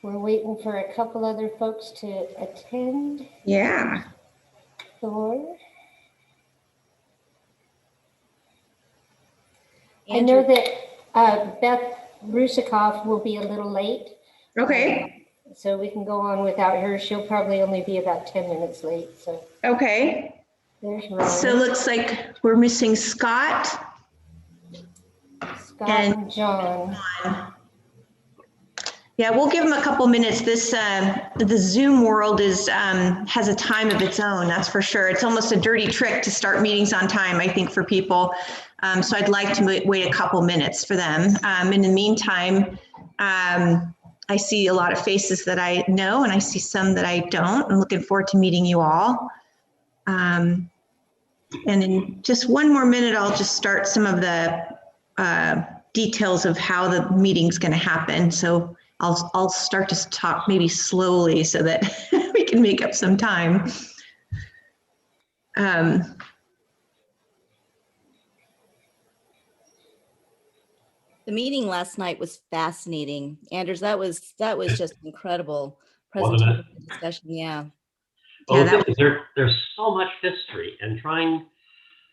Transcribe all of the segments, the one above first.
We're waiting for a couple other folks to attend. Yeah. Thor. I know that Beth Rusikoff will be a little late. Okay. So we can go on without her. She'll probably only be about 10 minutes late. So okay. There's Ryan. So it looks like we're missing Scott. And John. Yeah, we'll give them a couple minutes. This the Zoom world is has a time of its own, that's for sure. It's almost a dirty trick to start meetings on time, I think, for people. So I'd like to wait a couple minutes for them. In the meantime, I see a lot of faces that I know, and I see some that I don't. I'm looking forward to meeting you all. And in just one more minute, I'll just start some of the details of how the meeting's going to happen. So I'll start to talk maybe slowly so that we can make up some time. The meeting last night was fascinating. Anders, that was just incredible presentation discussion. Yeah. Well, Yeah, there's so much history, and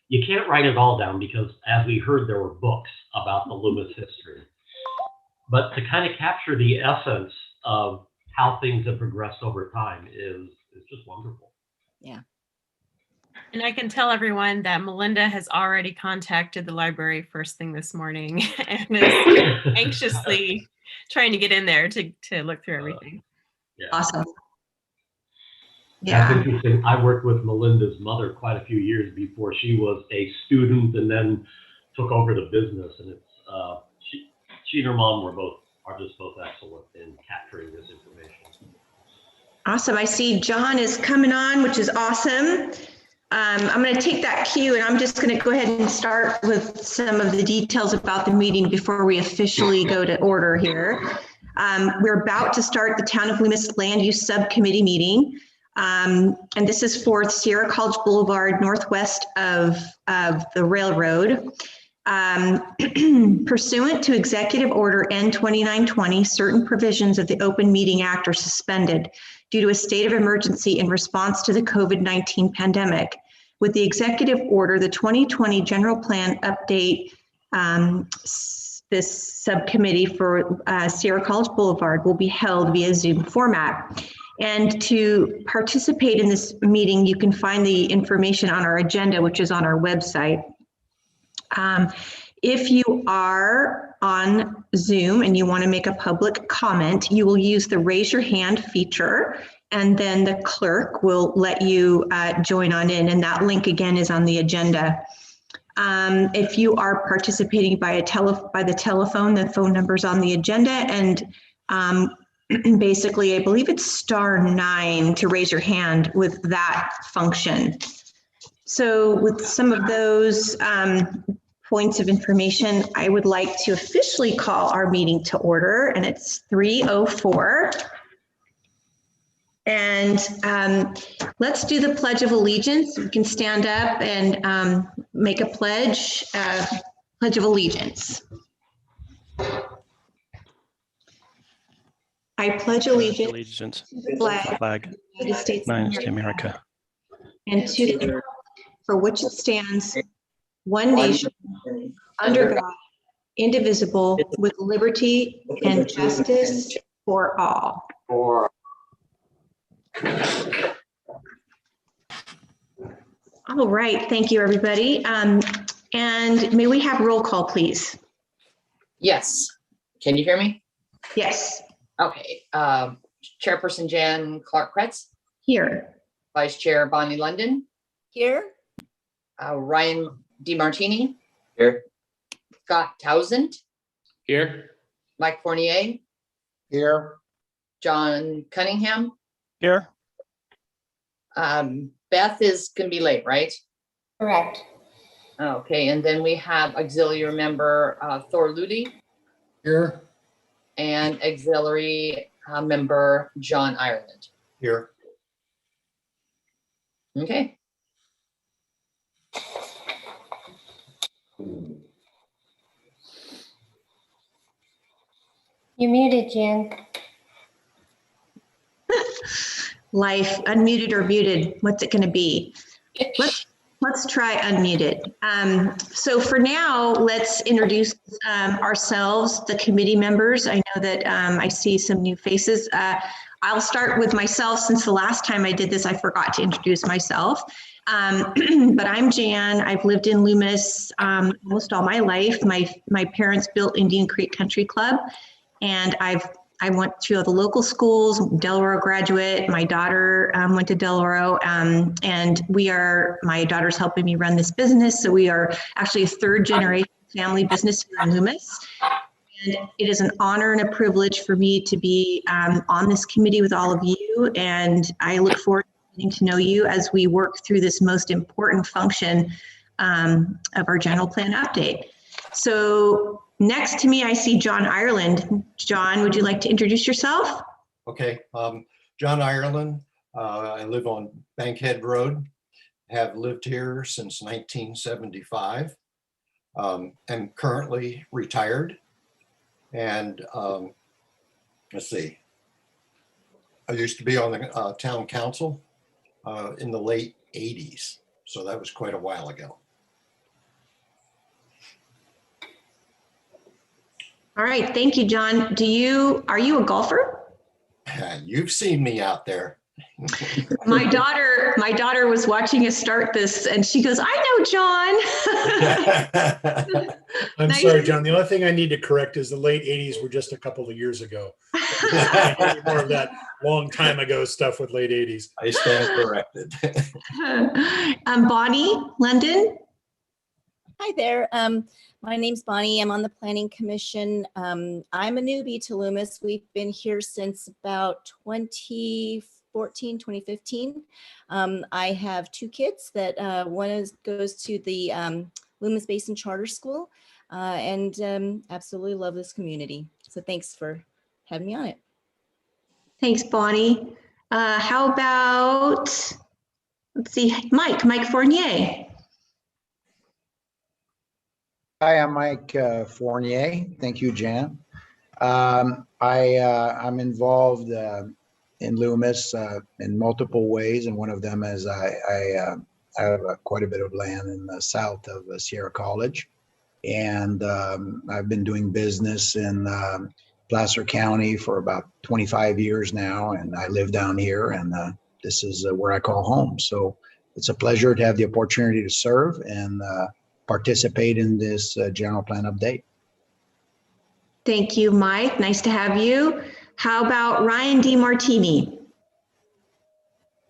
you can't write it all down because, as we heard, there were books about the Loomis history. But to kind of capture the essence of how things have progressed over time is just wonderful. Yeah. And I can tell everyone that Melinda has already contacted the library first thing this morning and is anxiously trying to get in there to look through everything. Yeah. Awesome. That's Yeah. interesting. I worked with Melinda's mother quite a few years before she was a student and then took over the business. And it's she and her mom are just both excellent in capturing this information. Awesome. I see John is coming on, which is awesome. I'm going to take that cue, and I'm just going to go ahead and start with some of the details about the meeting before we officially go to order here. We're about to start the Town of Loomis Land Use Subcommittee meeting. And this is for Sierra College Boulevard, northwest of the railroad. Pursuant to Executive Order N2920, certain provisions of the Open Meeting Act are suspended due to a state of emergency in response to the COVID-19 pandemic. With the executive order, the 2020 general plan update, this subcommittee for Sierra College Boulevard will be held via Zoom format. And to participate in this meeting, you can find the information on our agenda, which is on our website. If you are on Zoom and you want to make a public comment, you will use the raise your hand feature, and then the clerk will let you join on in, and that link again is on the agenda. If you are participating by the telephone, the phone number's on the agenda, and basically I believe it's *9 to raise your hand with that function. So with some of those points of information, I would like to officially call our meeting to order, and it's 3:04. And let's do the Pledge of Allegiance. We can stand up and make a pledge of Allegiance. I pledge allegiance to the flag of the United States of America, and to the republic for which it stands, one nation, under God, indivisible, with liberty and justice for all. All right, thank you, everybody. And may we have roll call, please? Yes. Can you hear me? Yes. Okay. Chairperson Jan Clark-Kretz. Here. Vice Chair Bonnie London. Here. Ryan DeMartini. Here. Scott Townsend. Here. Mike Fournier. Here. John Cunningham. Here. Beth can be late, right? Correct. Okay, and then we have auxiliary member Thor Ludi. Here. And auxiliary member John Ireland. Here. Okay. You're muted, Jen. life, unmuted or muted. What's it going to be? Let's try unmuted. So for now, let's introduce ourselves, the committee members. I know that I see some new faces. I'll start with myself since the last time I did this, I forgot to introduce myself. But I'm Jan. I've lived in Loomis almost all my life. My parents built Indian Creek Country Club, and I went to the local schools, Delaware graduate. My daughter went to Delaware, and my daughter's helping me run this business. So we are actually a third generation family business here in Loomis. And it is an honor and a privilege for me to be on this committee with all of you. And I look forward to getting to know you as we work through this most important function of our general plan update. So next to me, I see John Ireland. John, would you like to introduce yourself? Okay, John Ireland. I live on Bankhead Road. Have lived here since 1975. I'm currently retired. And let's see, I used to be on the town council in the late 80s. So that was quite a while ago. All right, thank you, John. Are you a golfer? You've seen me out there. My daughter was watching us start this, and she goes, "I know John." I'm Nice. sorry, John. The only thing I need to correct is the late 80s were just a couple of years ago. More of that long time ago stuff with late 80s. I stand corrected. Bonnie London. Hi there. My name's Bonnie. I'm on the Planning Commission. I'm a newbie to Loomis. We've been here since about 2014, 2015. I have two kids that one goes to the Loomis Basin Charter School and absolutely love this community. So thanks for having me on it. Thanks, Bonnie. How about, let's see, Mike Fournier. Hi, I'm Mike Fournier. Thank you, Jan. I'm involved in Loomis in multiple ways, and one of them is I have quite a bit of land in the south of Sierra College, and I've been doing business in Placer County for about 25 years now, and I live down here, and this is where I call home. So it's a pleasure to have the opportunity to serve and participate in this general plan update. Thank you, Mike. Nice to have you. How about Ryan DiMartini?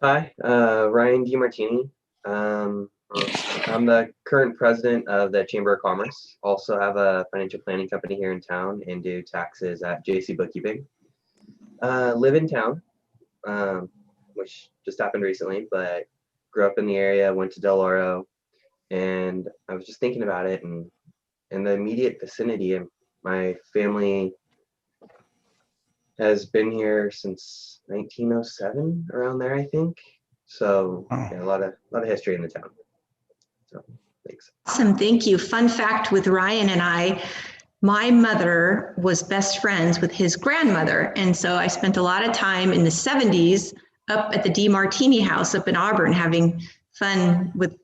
Hi, Ryan DiMartini. I'm the current president of the Chamber of Commerce. Also have a financial planning company here in town and do taxes at JC Bookkeeping. Live in town, which just happened recently, but grew up in the area, went to Del Oro, and I was just thinking about it, and in the immediate vicinity, of my family has been here since 1907, around there, I think. So yeah, a lot of history in the town. So thanks. Awesome, thank you. Fun fact with Ryan and I, my mother was best friends with his grandmother. And so I spent a lot of time in the 70s up at the DiMartini house up in Auburn having fun with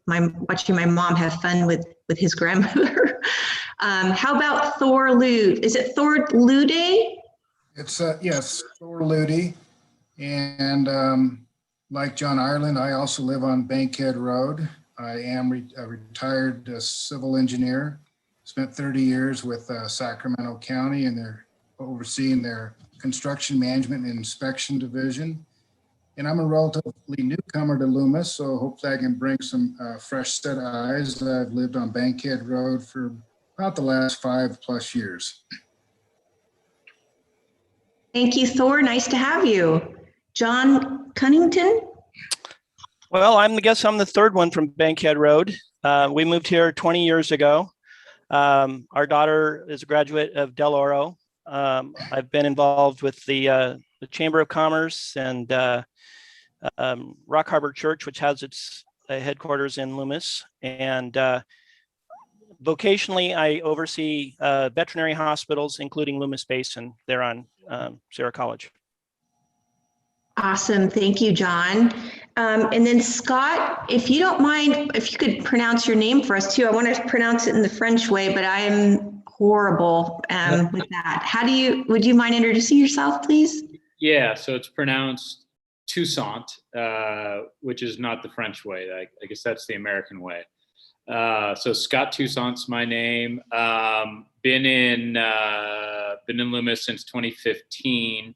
watching my mom have fun with his grandmother. How about Thor Lude? Is it Thor Lude? It's yes, Thor Lude. And like John Ireland, I also live on Bankhead Road. I am a retired civil engineer. Spent 30 years with Sacramento County, and they're overseeing their construction management and inspection division. And I'm a relatively newcomer to Loomis, so hopefully I can bring some fresh set of eyes. I've lived on Bankhead Road for about the last 5+ years. Thank you, Thor. Nice to have you. John Cunnington? Well, I'm the third one from Bankhead Road. We moved here 20 years ago. Our daughter is a graduate of Del Oro. I've been involved with the Chamber of Commerce and Rock Harbor Church, which has its headquarters in Loomis. And vocationally, I oversee veterinary hospitals, including Loomis Basin there on Sierra College. Awesome. Thank you, John. And then Scott, if you don't mind, if you could pronounce your name for us too. I want to pronounce it in the French way, but I am horrible with that. Would you mind introducing yourself, please? Yeah, so it's pronounced Toussaint, which is not the French way. I guess that's the American way. So Scott Toussaint's my name. Been in Loomis since 2015.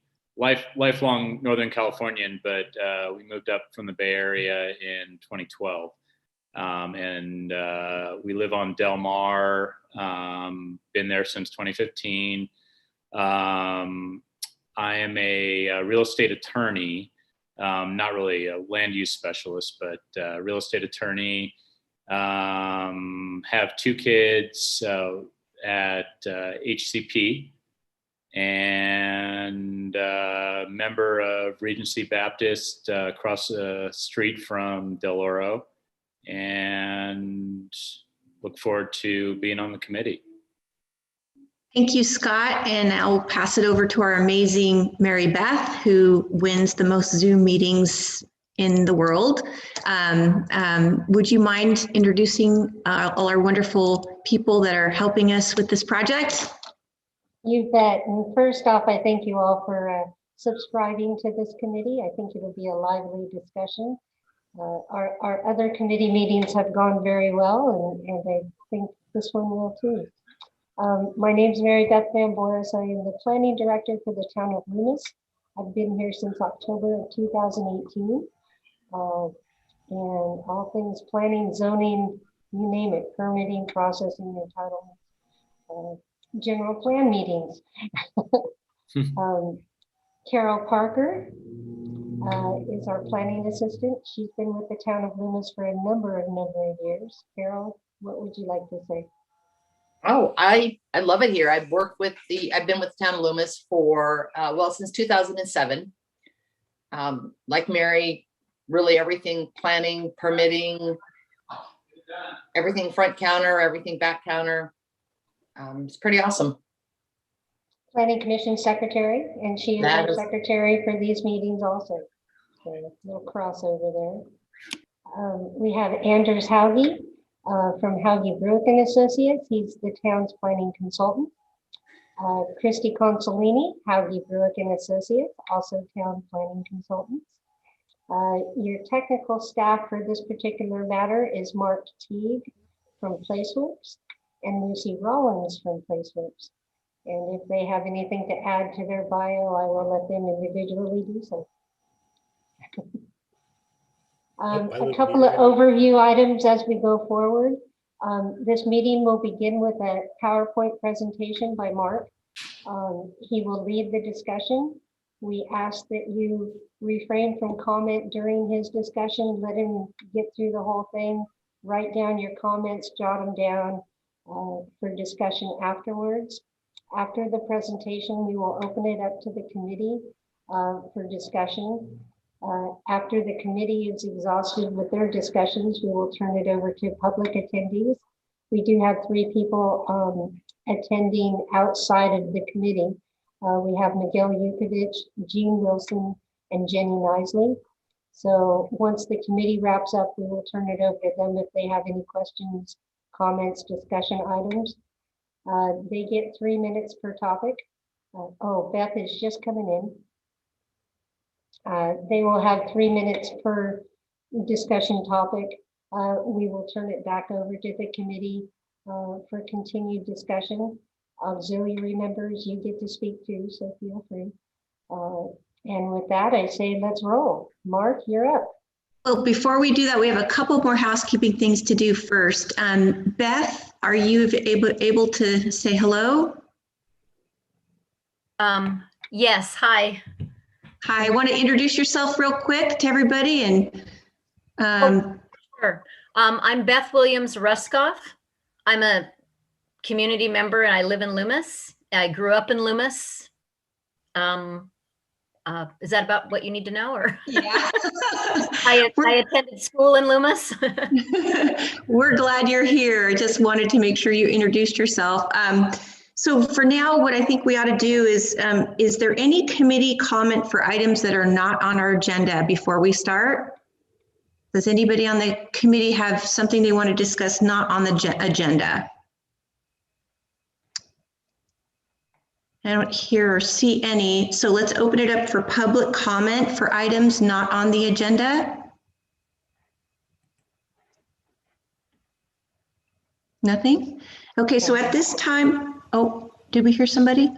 Lifelong Northern Californian, but we moved up from the Bay Area in 2012. And we live on Del Mar, been there since 2015. I am a real estate attorney, not really a land use specialist, but real estate attorney. Have 2 kids at HCP, and member of Regency Baptist across the street from Del Oro, and look forward to being on the committee. Thank you, Scott. And I'll pass it over to our amazing Mary Beth, who wins the most Zoom meetings in the world. Would you mind introducing all our wonderful people that are helping us with this project? You bet. And first off, I thank you all for subscribing to this committee. I think it'll be a lively discussion. Our other committee meetings have gone very well, and I think this one will too. My name is Mary Beth Van Boris. I am the planning director for the town of Loomis. I've been here since October of 2018. And all things planning, zoning, you name it, permitting, processing, entitlement, general plan meetings. Carol Parker is our planning assistant. She's been with the town of Loomis for a number of years. Carol, what would you like to say? Oh, I love it here. I've been with the town of Loomis for, since 2007. Like Mary, really everything planning, permitting, everything front counter, everything back counter. It's pretty awesome. Planning Commission Secretary, and she is our secretary for these meetings also. So a little crossover there. We have Anders Hauge from Hauge Bruick and Associates. He's the town's planning consultant. Christy Consolini, Hauge Bruick and Associates, also town planning consultants. Your technical staff for this particular matter is Mark Teague from Placeworks and Lucy Rollins from Placeworks. And if they have anything to add to their bio, I will let them individually do so. A couple of overview items as we go forward. This meeting will begin with a PowerPoint presentation by Mark. He will lead the discussion. We ask that you refrain from comment during his discussion. Let him get through the whole thing. Write down your comments, jot them down for discussion afterwards. After the presentation, we will open it up to the committee for discussion. After the committee is exhausted with their discussions, we will turn it over to public attendees. We do have 3 people attending outside of the committee. We have Miguel Yukovich, Jean Wilson, and Jenny Nisley. So once the committee wraps up, we will turn it over to them if they have any questions, comments, discussion items. They get 3 minutes per topic. Oh, Beth is just coming in. They will have 3 minutes per discussion topic. We will turn it back over to the committee for continued discussion. Auxiliary members, you get to speak too, so feel free. And with that, I say let's roll. Mark, you're up. Well, before we do that, we have a couple more housekeeping things to do first. Beth, are you able to say hello? Yes, hi. Hi, want to introduce yourself real quick to everybody? And Sure. I'm Beth Williams Ruskoff. I'm a community member and I live in Loomis. I grew up in Loomis. Is that about what you need to know? Or yeah. I attended school in Loomis. We're glad you're here. Just wanted to make sure you introduced yourself. So for now, what I think we ought to do is there any committee comment for items that are not on our agenda before we start? Does anybody on the committee have something they want to discuss not on the agenda? I don't hear or see any, so let's open it up for public comment for items not on the agenda. Nothing? Okay, so at this time, oh, did we hear somebody?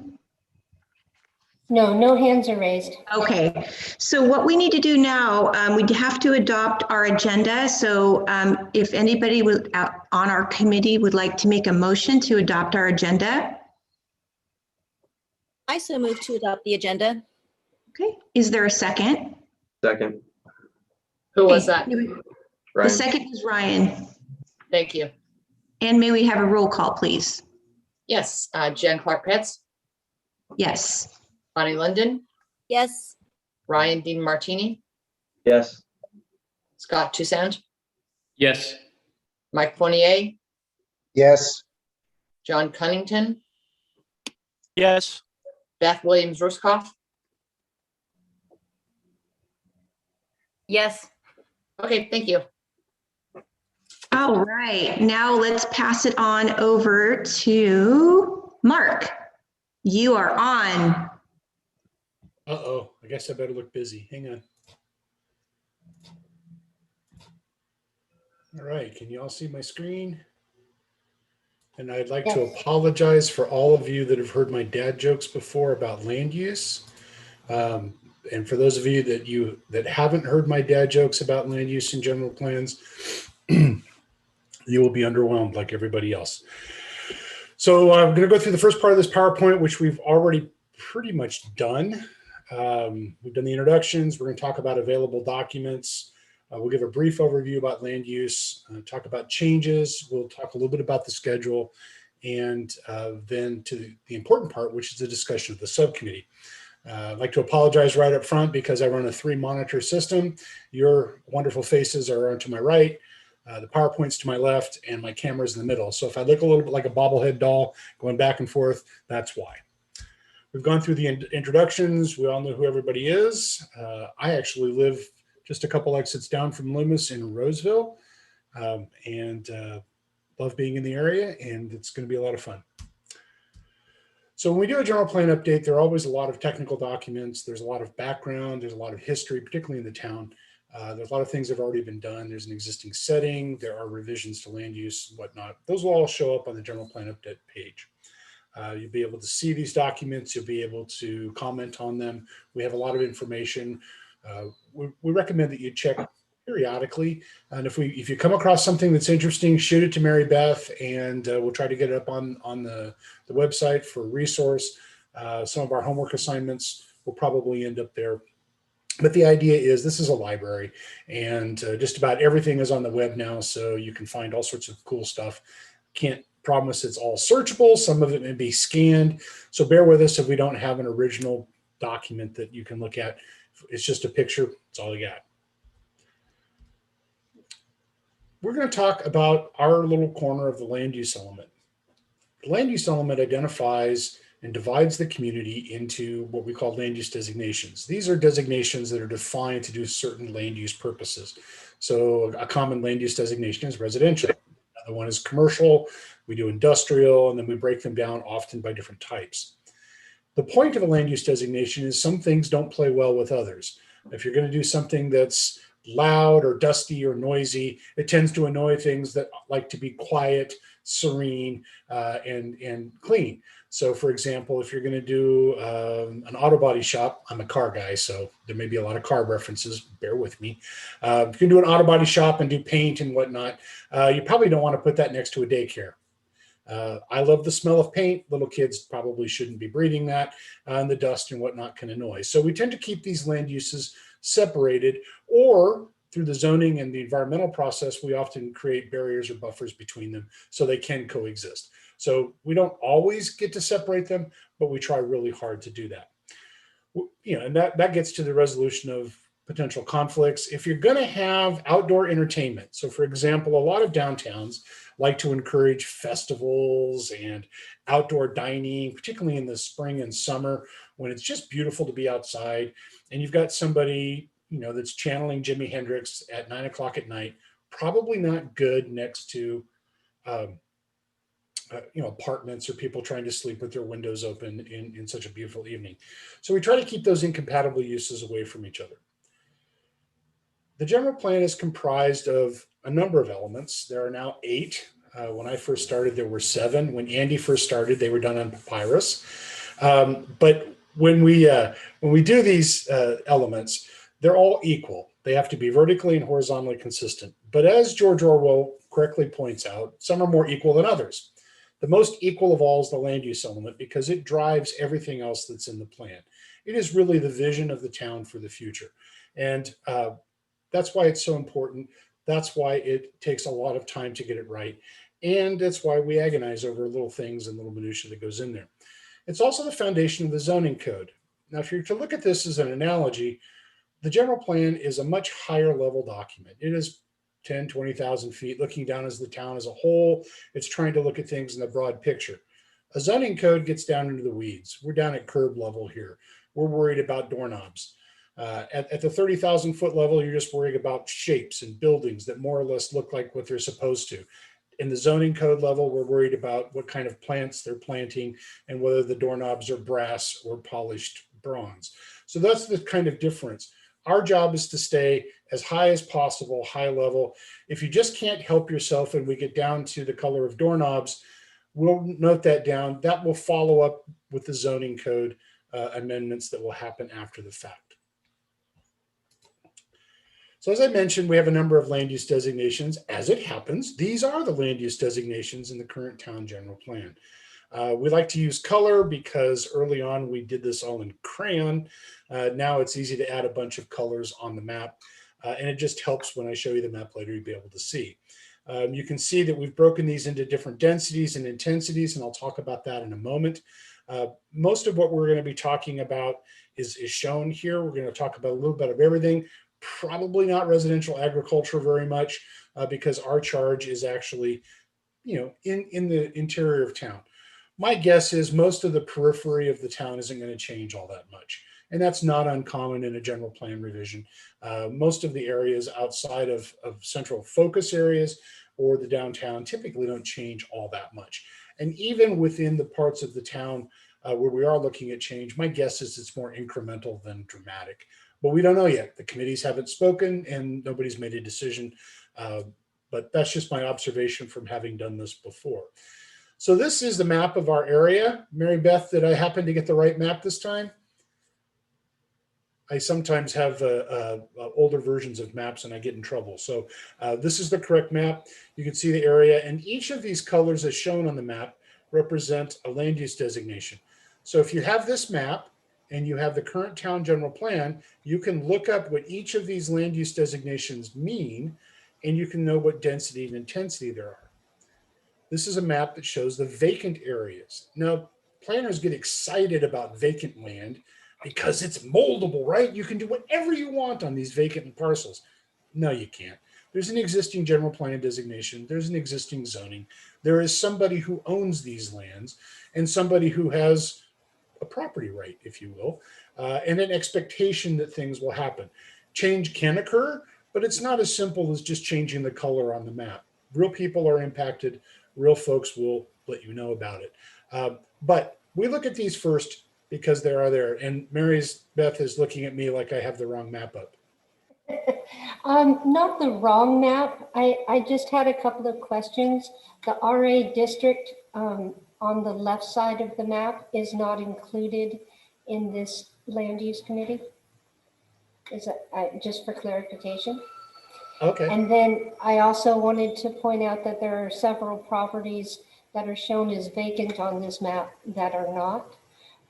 No, no hands are raised. Okay, so what we need to do now, we have to adopt our agenda. So if anybody on our committee would like to make a motion to adopt our agenda. I so move to adopt the agenda. Okay, is there a second? Second. Who was that? The Ryan. second is Ryan. Thank you. And may we have a roll call, please? Yes, Jen Clark Pitts, Yes. Bonnie Linden, Yes. Ryan Dean Martini, Yes. Scott Toussaint, Yes. Mike Fournier, Yes. John Cunnington, Yes. Beth Williams Ruskoff. Yes. Okay, thank you. All right, now let's pass it on over to Mark. You are on. Uh-oh, I guess I better look busy. Hang on. All right, can you all see my screen? And I'd like to apologize for all of you that have heard my dad jokes before about land use. And for those of you that haven't heard my dad jokes about land use and general plans, you will be underwhelmed like everybody else. So I'm going to go through the first part of this PowerPoint, which we've already pretty much done. We've done the introductions. We're going to talk about available documents. We'll give a brief overview about land use, talk about changes. We'll talk a little bit about the schedule, and then to the important part, which is the discussion of the subcommittee. I'd like to apologize right up front because I run a 3-monitor system. Your wonderful faces are on to my right, the PowerPoint's to my left, and my camera's in the middle. So if I look a little bit like a bobblehead doll going back and forth, that's why. We've gone through the introductions. We all know who everybody is. I actually live just a couple exits down from Loomis in Roseville, and love being in the area, and it's going to be a lot of fun. So when we do a general plan update, there are always a lot of technical documents. There's a lot of background. There's a lot of history, particularly in the town. There's a lot of things that have already been done. There's an existing setting. There are revisions to land use and whatnot. Those will all show up on the general plan update page. You'll be able to see these documents. You'll be able to comment on them. We have a lot of information. We recommend that you check periodically. And if you come across something that's interesting, shoot it to Mary Beth, and we'll try to get it up on the website for a resource. Some of our homework assignments will probably end up there. But the idea is this is a library, and just about everything is on the web now, so you can find all sorts of cool stuff. Can't promise it's all searchable. Some of it may be scanned. So bear with us if we don't have an original document that you can look at. It's just a picture. It's all you got. We're going to talk about our little corner of the land use element. The land use element identifies and divides the community into what we call land use designations. These are designations that are defined to do certain land use purposes. So a common land use designation is residential. Another one is commercial. We do industrial, and then we break them down often by different types. The point of a land use designation is some things don't play well with others. If you're going to do something that's loud or dusty or noisy, it tends to annoy things that like to be quiet, serene, and clean. So for example, if you're going to do an auto body shop, I'm a car guy, so there may be a lot of car references, bear with me. If you can do an auto body shop and do paint and whatnot, you probably don't want to put that next to a daycare. I love the smell of paint. Little kids probably shouldn't be breathing that, and the dust and whatnot can annoy. So we tend to keep these land uses separated, or through the zoning and the environmental process, we often create barriers or buffers between them so they can coexist. So we don't always get to separate them, but we try really hard to do that. You know, and that gets to the resolution of potential conflicts. If you're going to have outdoor entertainment, so for example, a lot of downtowns like to encourage festivals and outdoor dining, particularly in the spring and summer when it's just beautiful to be outside, and you've got somebody, you know, that's channeling Jimi Hendrix at 9 o'clock at night, probably not good next to you know, apartments or people trying to sleep with their windows open in such a beautiful evening. So we try to keep those incompatible uses away from each other. The general plan is comprised of a number of elements. There are now 8. When I first started, there were 7. When Andy first started, they were done on papyrus. But when we do these elements, they're all equal. They have to be vertically and horizontally consistent. But as George Orwell correctly points out, some are more equal than others. The most equal of all is the land use element because it drives everything else that's in the plan. It is really the vision of the town for the future. And that's why it's so important. That's why it takes a lot of time to get it right. And that's why we agonize over little things and little minutia that goes in there. It's also the foundation of the zoning code. Now, if you're to look at this as an analogy, the general plan is a much higher level document. It is 10, 20,000 feet looking down as the town as a whole. It's trying to look at things in the broad picture. A zoning code gets down into the weeds. We're down at curb level here. We're worried about doorknobs. At the 30,000 foot level, you're just worried about shapes and buildings that more or less look like what they're supposed to. In the zoning code level, we're worried about what kind of plants they're planting and whether the doorknobs are brass or polished bronze. So that's the kind of difference. Our job is to stay as high as possible, high level. If you just can't help yourself and we get down to the color of doorknobs, we'll note that down. That will follow up with the zoning code amendments that will happen after the fact. So as I mentioned, we have a number of land use designations. As it happens, these are the land use designations in the current town general plan. We like to use color because early on we did this all in crayon. Now it's easy to add a bunch of colors on the map. And it just helps when I show you the map later, you'll be able to see. You can see that we've broken these into different densities and intensities, and I'll talk about that in a moment. Most of what we're going to be talking about is shown here. We're going to talk about a little bit of everything. Probably not residential agriculture very much because our charge is actually, you know, in the interior of town. My guess is most of the periphery of the town isn't going to change all that much. And that's not uncommon in a general plan revision. Most of the areas outside of central focus areas or the downtown typically don't change all that much. And even within the parts of the town where we are looking at change, my guess is it's more incremental than dramatic. But we don't know yet. The committees haven't spoken and nobody's made a decision. But that's just my observation from having done this before. So this is the map of our area. Mary Beth, did I happen to get the right map this time? I sometimes have older versions of maps and I get in trouble. So this is the correct map. You can see the area, and each of these colors as shown on the map represent a land use designation. So if you have this map and you have the current town general plan, you can look up what each of these land use designations mean, and you can know what density and intensity there are. This is a map that shows the vacant areas. Now, planners get excited about vacant land because it's moldable, right? You can do whatever you want on these vacant parcels. No, you can't. There's an existing general plan designation. There's an existing zoning. There is somebody who owns these lands and somebody who has a property right, if you will, and an expectation that things will happen. Change can occur, but it's not as simple as just changing the color on the map. Real people are impacted. Real folks will let you know about it. But we look at these first because they are there. And Mary's Beth is looking at me like I have the wrong map up. Not the wrong map. I just had a couple of questions. The RA district on the left side of the map is not included in this land use committee. Is that just for clarification? Okay. And then I also wanted to point out that there are several properties that are shown as vacant on this map that are not.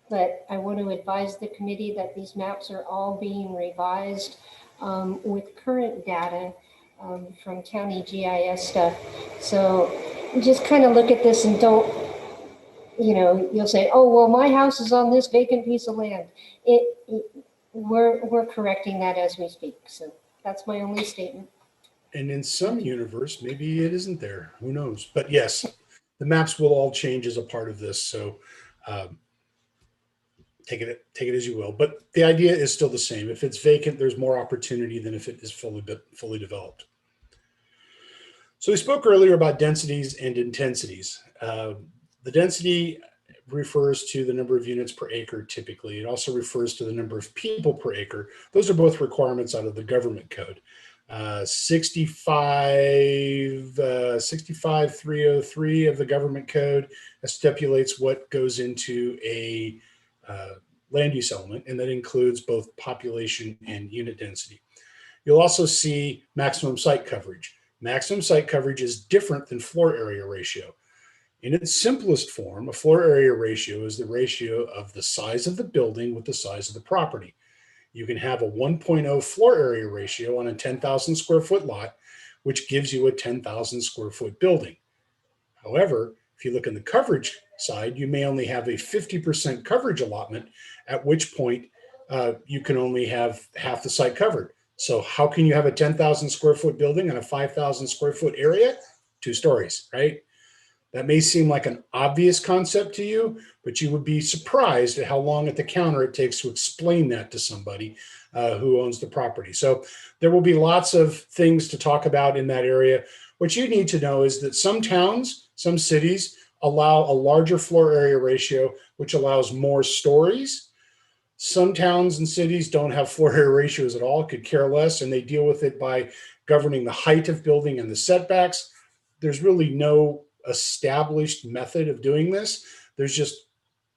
But I want to advise the committee that these maps are all being revised with current data from county GIS stuff. So just kind of look at this and don't, you know, you'll say, oh, well, my house is on this vacant piece of land. we're correcting that as we speak. So that's my only statement. And in some universe, maybe it isn't there. Who knows? But yes, the maps will all change as a part of this. So take it as you will. But the idea is still the same. If it's vacant, there's more opportunity than if it is fully developed. So we spoke earlier about densities and intensities. The density refers to the number of units per acre typically. It also refers to the number of people per acre. Those are both requirements out of the government code. 65303 of the government code stipulates what goes into a land use element, and that includes both population and unit density. You'll also see maximum site coverage. Maximum site coverage is different than floor area ratio. In its simplest form, a floor area ratio is the ratio of the size of the building with the size of the property. You can have a 1.0 floor area ratio on a 10,000 square foot lot, which gives you a 10,000 square foot building. However, if you look in the coverage side, you may only have a 50% coverage allotment, at which point you can only have half the site covered. So how can you have a 10,000 square foot building on a 5,000 square foot area? 2 stories, right? That may seem like an obvious concept to you, but you would be surprised at how long at the counter it takes to explain that to somebody who owns the property. So there will be lots of things to talk about in that area. What you need to know is that some towns, some cities allow a larger floor area ratio, which allows more stories. Some towns and cities don't have floor area ratios at all, could care less, and they deal with it by governing the height of building and the setbacks. There's really no established method of doing this. There's just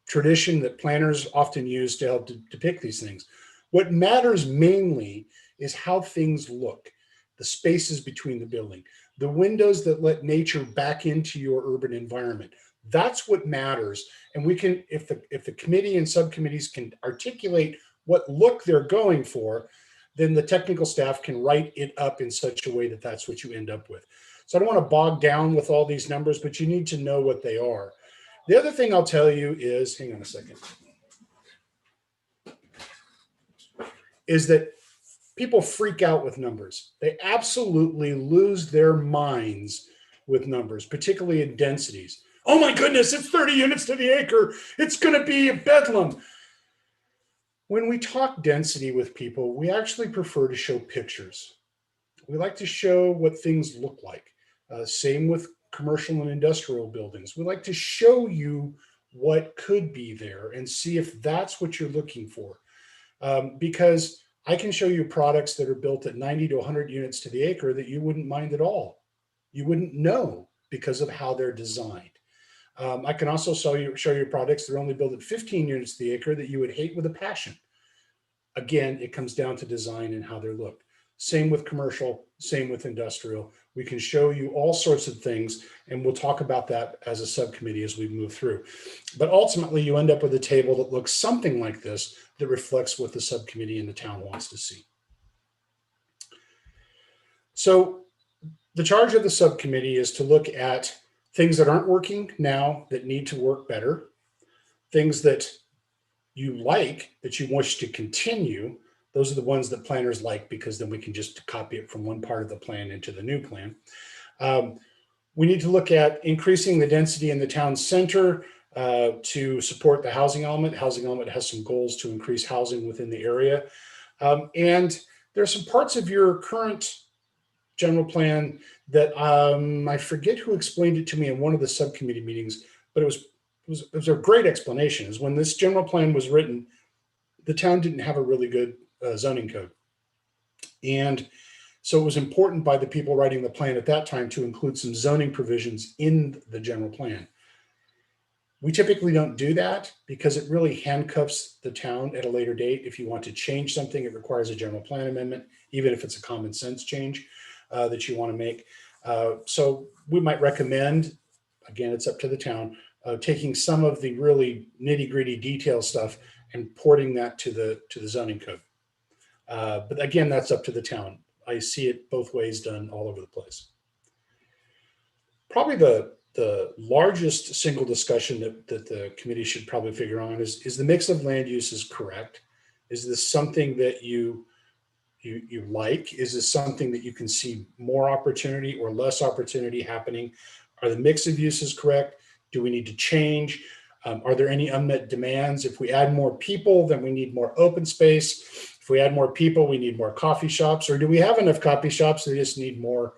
tradition that planners often use to help depict these things. What matters mainly is how things look, the spaces between the building, the windows that let nature back into your urban environment. That's what matters. And we can, if the committee and subcommittees can articulate what look they're going for, then the technical staff can write it up in such a way that that's what you end up with. So I don't want to bog down with all these numbers, but you need to know what they are. The other thing I'll tell you is, hang on a second, is that people freak out with numbers. They absolutely lose their minds with numbers, particularly in densities. Oh my goodness, it's 30 units to the acre. It's going to be a bedlam. When we talk density with people, we actually prefer to show pictures. We like to show what things look like. Same with commercial and industrial buildings. We like to show you what could be there and see if that's what you're looking for. Because I can show you products that are built at 90 to 100 units to the acre that you wouldn't mind at all. You wouldn't know because of how they're designed. I can also show you products that are only built at 15 units to the acre that you would hate with a passion. Again, it comes down to design and how they look. Same with commercial, same with industrial. We can show you all sorts of things, and we'll talk about that as a subcommittee as we move through. But ultimately, you end up with a table that looks something like this that reflects what the subcommittee and the town wants to see. So the charge of the subcommittee is to look at things that aren't working now that need to work better, things that you like, that you wish to continue. Those are the ones that planners like, because then we can just copy it from one part of the plan into the new plan. We need to look at increasing the density in the town center to support the housing element. Housing element has some goals to increase housing within the area. And there are some parts of your current general plan that I forget who explained it to me in one of the subcommittee meetings, but it was a great explanation. Is when this general plan was written, the town didn't have a really good zoning code. And so it was important by the people writing the plan at that time to include some zoning provisions in the general plan. We typically don't do that because it really handcuffs the town at a later date. If you want to change something, it requires a general plan amendment, even if it's a common sense change that you want to make. So we might recommend, again, it's up to the town, taking some of the really nitty-gritty detail stuff and porting that to the zoning code. But again, that's up to the town. I see it both ways done all over the place. Probably the largest single discussion that the committee should probably figure on is the mix of land use is correct. Is this something that you like? Is this something that you can see more opportunity or less opportunity happening? Are the mix of uses correct? Do we need to change? Are there any unmet demands? If we add more people, then we need more open space. If we add more people, we need more coffee shops. Or do we have enough coffee shops? They just need more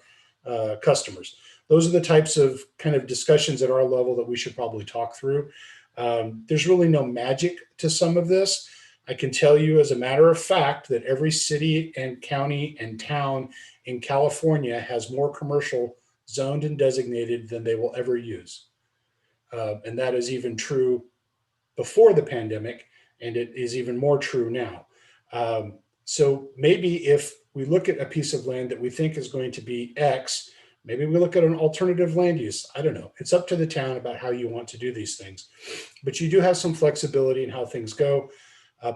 customers. Those are the types of kind of discussions at our level that we should probably talk through. There's really no magic to some of this. I can tell you as a matter of fact that every city and county and town in California has more commercial zoned and designated than they will ever use. And that is even true before the pandemic, and it is even more true now. So maybe if we look at a piece of land that we think is going to be X, maybe we look at an alternative land use. I don't know. It's up to the town about how you want to do these things. But you do have some flexibility in how things go.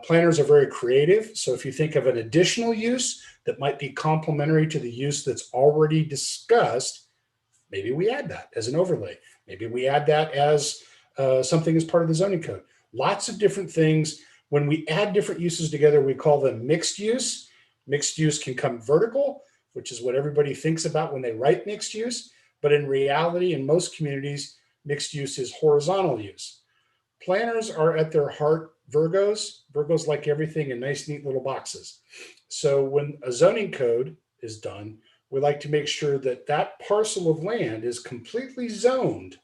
Planners are very creative. So if you think of an additional use that might be complementary to the use that's already discussed, maybe we add that as an overlay. Maybe we add that as something as part of the zoning code. Lots of different things. When we add different uses together, we call them mixed use. Mixed use can come vertical, which is what everybody thinks about when they write mixed use. But in reality, in most communities, mixed use is horizontal use. Planners are at their heart Virgos. Virgos like everything in nice, neat little boxes. So when a zoning code is done, we like to make sure that that parcel of land is completely zoned,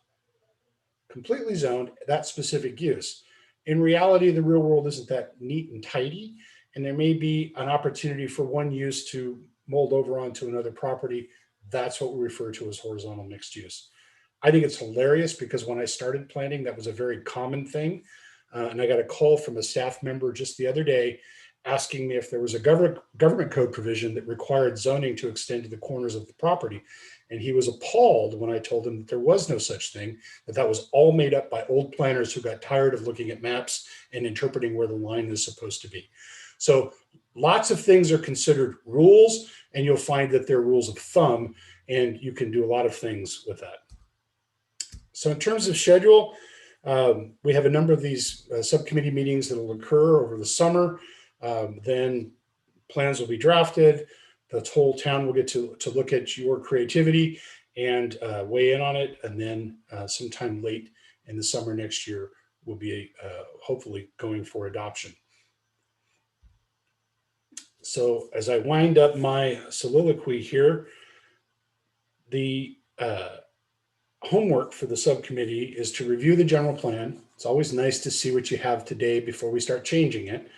that specific use. In reality, the real world isn't that neat and tidy, and there may be an opportunity for one use to mold over onto another property. That's what we refer to as horizontal mixed use. I think it's hilarious because when I started planning, that was a very common thing. And I got a call from a staff member just the other day asking me if there was a government code provision that required zoning to extend to the corners of the property. And he was appalled when I told him that there was no such thing, that was all made up by old planners who got tired of looking at maps and interpreting where the line is supposed to be. So lots of things are considered rules, and you'll find that they're rules of thumb, and you can do a lot of things with that. So in terms of schedule, we have a number of these subcommittee meetings that will occur over the summer. Then plans will be drafted. The whole town will get to look at your creativity and weigh in on it. And then sometime late in the summer next year, we'll be hopefully going for adoption. So as I wind up my soliloquy here, the homework for the subcommittee is to review the general plan. It's always nice to see what you have today before we start changing it.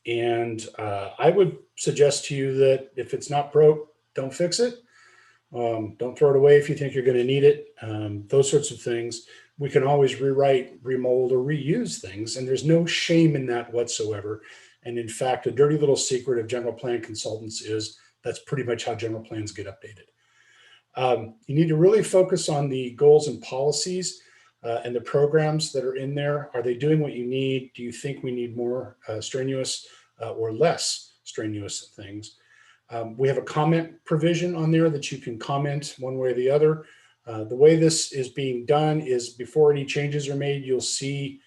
And I would suggest to you that if it's not broke, don't fix it. Don't throw it away if you think you're going to need it. Those sorts of things. We can always rewrite, remold, or reuse things. And there's no shame in that whatsoever. And in fact, a dirty little secret of general plan consultants is that's pretty much how general plans get updated. You need to really focus on the goals and policies and the programs that are in there. Are they doing what you need? Do you think we need more strenuous or less strenuous things? We have a comment provision on there that you can comment one way or the other. The way this is being done is before any changes are made, you'll see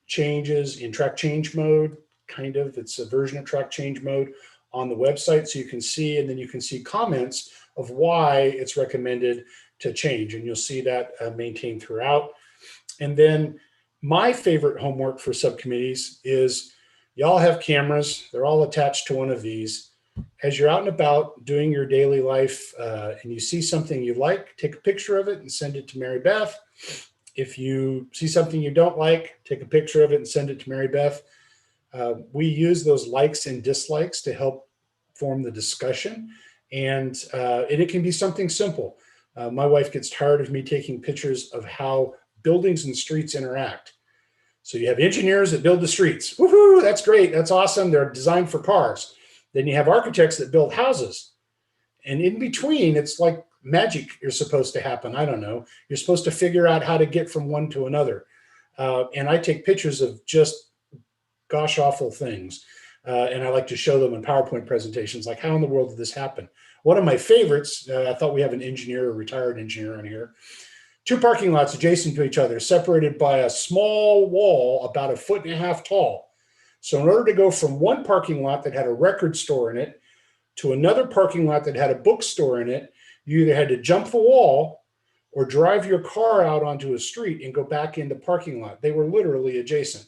changes in track change mode, kind of. It's a version of track change mode on the website, so you can see, and then you can see comments of why it's recommended to change, and you'll see that maintained throughout. And then my favorite homework for subcommittees is y'all have cameras. They're all attached to one of these. As you're out and about doing your daily life and you see something you like, take a picture of it and send it to Mary Beth. If you see something you don't like, take a picture of it and send it to Mary Beth. We use those likes and dislikes to help form the discussion. And it can be something simple. My wife gets tired of me taking pictures of how buildings and streets interact. So you have engineers that build the streets. Woohoo, that's great. That's awesome. They're designed for cars. Then you have architects that build houses. And in between, it's like magic is supposed to happen. I don't know. You're supposed to figure out how to get from one to another. And I take pictures of just gosh awful things. And I like to show them in PowerPoint presentations, like how in the world did this happen? One of my favorites, I thought we have an engineer, a retired engineer on here. 2 parking lots adjacent to each other, separated by a small wall about 1.5 feet tall. So in order to go from one parking lot that had a record store in it to another parking lot that had a bookstore in it, you either had to jump the wall or drive your car out onto a street and go back in the parking lot. They were literally adjacent.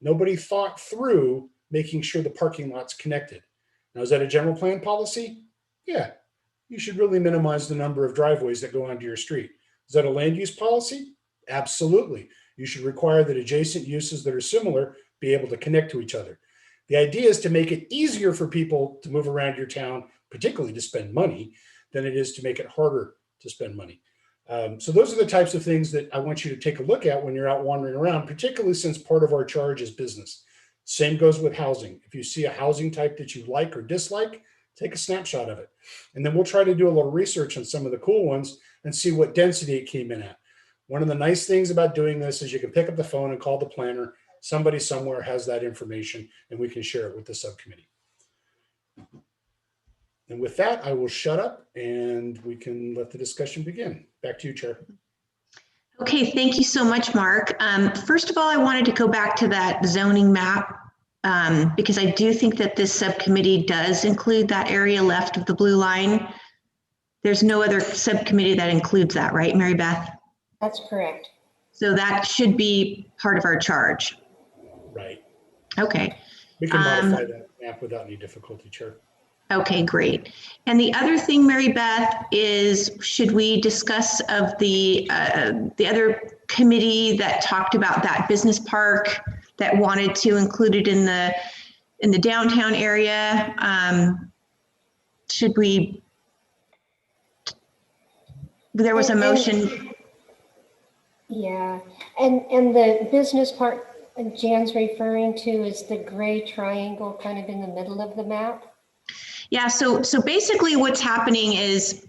Nobody thought through making sure the parking lot's connected. Now, is that a general plan policy? Yeah. You should really minimize the number of driveways that go onto your street. Is that a land use policy? Absolutely. You should require that adjacent uses that are similar be able to connect to each other. The idea is to make it easier for people to move around your town, particularly to spend money, than it is to make it harder to spend money. So those are the types of things that I want you to take a look at when you're out wandering around, particularly since part of our charge is business. Same goes with housing. If you see a housing type that you like or dislike, take a snapshot of it. And then we'll try to do a little research on some of the cool ones and see what density it came in at. One of the nice things about doing this is you can pick up the phone and call the planner. Somebody somewhere has that information and we can share it with the subcommittee. And with that, I will shut up and we can let the discussion begin. Back to you, Chair. Okay, thank you so much, Mark. First of all, I wanted to go back to that zoning map because I do think that this subcommittee does include that area left of the blue line. There's no other subcommittee that includes that, right, Mary Beth? That's correct. So that should be part of our charge. Right. Okay. We can modify that map without any difficulty, Chair. Okay, great. And the other thing, Mary Beth, is should we discuss of the other committee that talked about that business park that wanted to include it in the downtown area? Should we? There was a motion. Yeah, and the business park Jan's referring to is the gray triangle kind of in the middle of the map. Yeah, so basically what's happening is,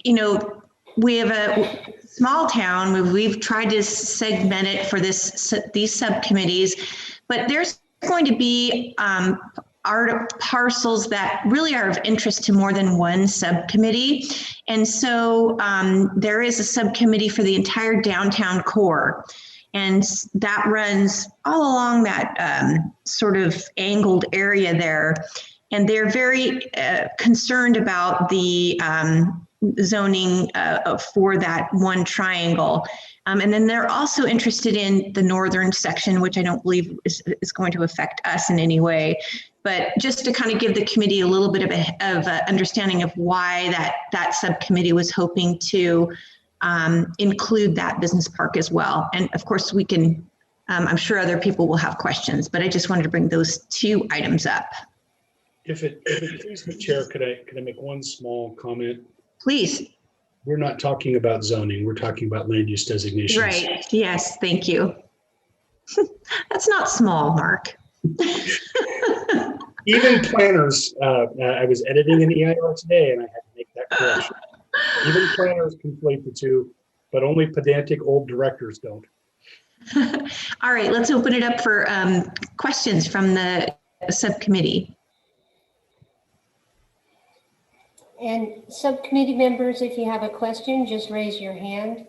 you know, we have a small town. We've tried to segment it for these subcommittees, but there's going to be parcels that really are of interest to more than one subcommittee. And so there is a subcommittee for the entire downtown core. And that runs all along that sort of angled area there. And they're very concerned about the zoning for that one triangle. And then they're also interested in the northern section, which I don't believe is going to affect us in any way. But just to kind of give the committee a little bit of understanding of why that subcommittee was hoping to include that business park as well. And of course, we can, I'm sure other people will have questions, but I just wanted to bring those two items up. If it please the chair, could I make one small comment? Please. We're not talking about zoning. We're talking about land use designations. Right. Yes. Thank you. That's not small, Mark. Even planners, I was editing an EIR today and I had to make that correction. Even planners conflate the two, but only pedantic old directors don't. All right. Let's open it up for questions from the subcommittee. And subcommittee members, if you have a question, just raise your hand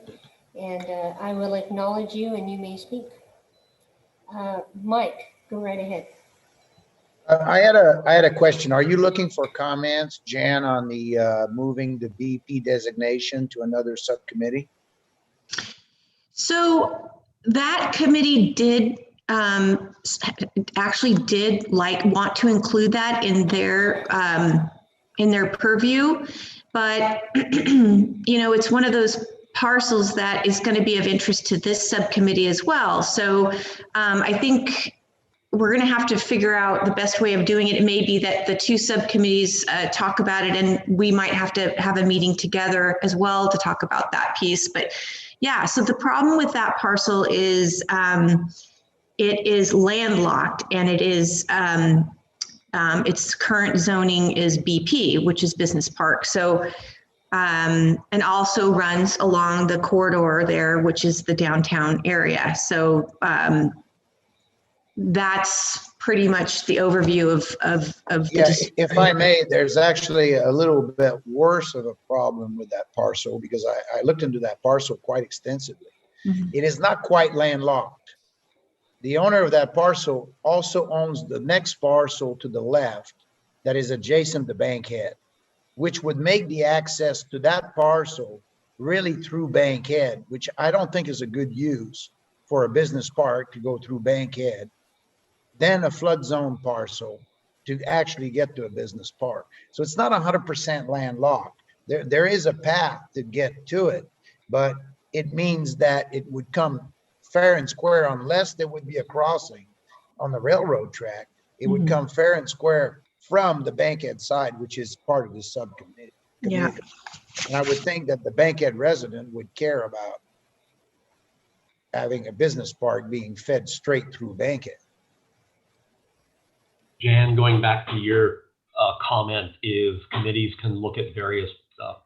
and I will acknowledge you and you may speak. Mike, go right ahead. I had a question. Are you looking for comments, Jan, on the moving the BP designation to another subcommittee? So that committee did actually want to include that in their purview, but you know, it's one of those parcels that is going to be of interest to this subcommittee as well. So I think we're going to have to figure out the best way of doing it. It may be that the two subcommittees talk about it and we might have to have a meeting together as well to talk about that piece. But yeah, so the problem with that parcel is it is landlocked and it is its current zoning is BP, which is business park. So, and also runs along the corridor there, which is the downtown area. So that's pretty much the overview of yeah, if I may, there's actually a little bit worse of a problem with that parcel because I looked into that parcel quite extensively. Mm-hmm. It is not quite landlocked. the owner of that parcel also owns the next parcel to the left that is adjacent to Bankhead, which would make the access to that parcel really through Bankhead, which I don't think is a good use for a business park to go through Bankhead, then a flood zone parcel to actually get to a business park. So it's not 100% landlocked. There is a path to get to it, but it means that it would come fair and square unless there would be a crossing on the railroad track. It would come fair and square from the Bankhead side, which is part of the subcommittee. Yeah. And I would think that the Bankhead resident would care about having a business park being fed straight through Bankhead. Jan, going back to your comment, is committees can look at various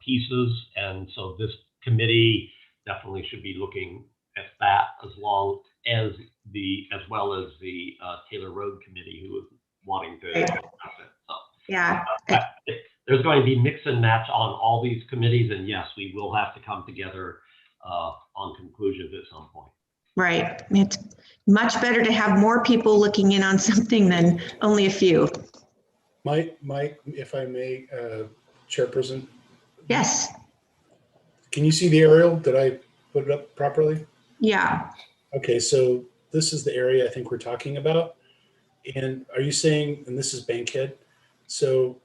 pieces, and so this committee definitely should be looking at that as well as the Taylor Road Committee, who is wanting to discuss it. So, Yeah. There's going to be mix and match on all these committees, and yes, we will have to come together on conclusions at some point. Right. It's much better to have more people looking in on something than only a few. Mike, if I may, Chairperson. Yes. Can you see the aerial? Did I put it up properly? Yeah. Okay, so this is the area I think we're talking about. And are you saying, and this is Bankhead, so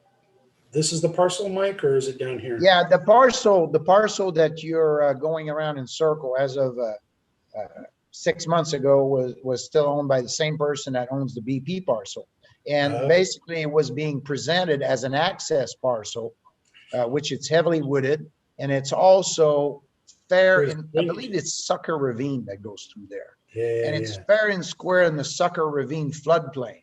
this is the parcel, Mike, or is it down here? Yeah, the parcel that you're going around in circle as of 6 months ago was still owned by the same person that owns the BP parcel. And basically it was being presented as an access parcel, which it's heavily wooded. And it's also fair, I believe it's Sucker Ravine that goes through there. Yeah, and it's fair and square in the Sucker Ravine floodplain.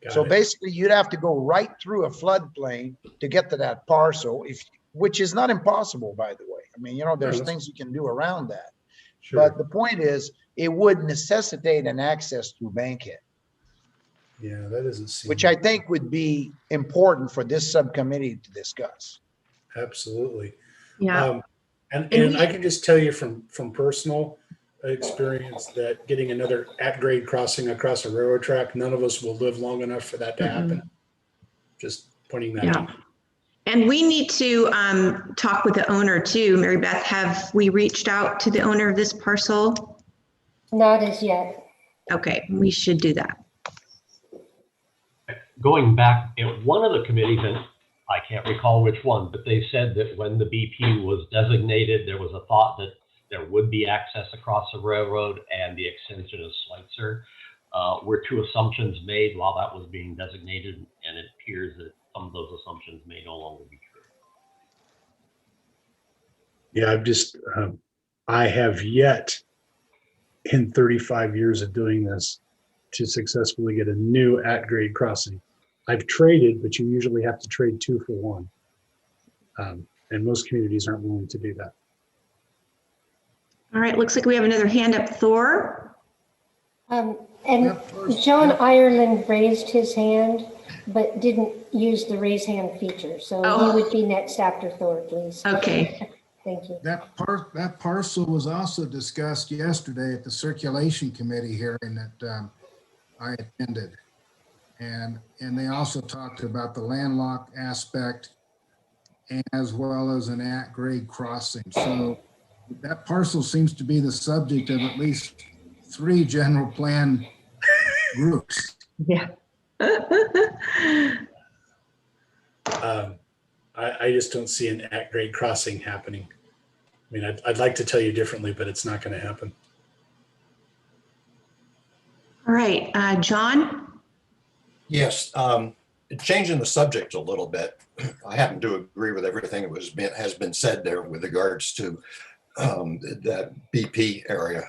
Got So it. basically you'd have to go right through a floodplain to get to that parcel, which is not impossible, by the way. I mean, you know, there's things you can do around that. Sure. But the point is, it would necessitate an access through Bankhead, Yeah, that doesn't seem. which I think would be important for this subcommittee to discuss. Absolutely. Yeah. And I can just tell you from personal experience that getting another at-grade crossing across a railroad track, none of us will live long enough for that to happen. Just pointing that out. And we need to talk with the owner too. Mary Beth, have we reached out to the owner of this parcel? Not as yet. Okay, we should do that. Going back at one of the committees, and I can't recall which one, but they said that when the BP was designated, there was a thought that there would be access across the railroad and the extension of Schweitzer. Were two assumptions made while that was being designated, and it appears that some of those assumptions may no longer be true. Yeah, I have yet in 35 years of doing this to successfully get a new at-grade crossing. I've traded, but you usually have to trade 2 for 1. And most communities aren't willing to do that. All right, looks like we have another hand up, Thor. And John Ireland raised his hand, but didn't use the raise hand feature. So he would be next after Thor, please. Okay. Thank you. That parcel was also discussed yesterday at the Circulation Committee hearing that I attended. And they also talked about the landlocked aspect as well as an at-grade crossing. So that parcel seems to be the subject of at least 3 general plan groups. Yeah. I just don't see an at-grade crossing happening. I mean, I'd like to tell you differently, but it's not going to happen. All right, John? Yes, changing the subject a little bit. I happen to agree with everything that has been said there with regards to that BP area.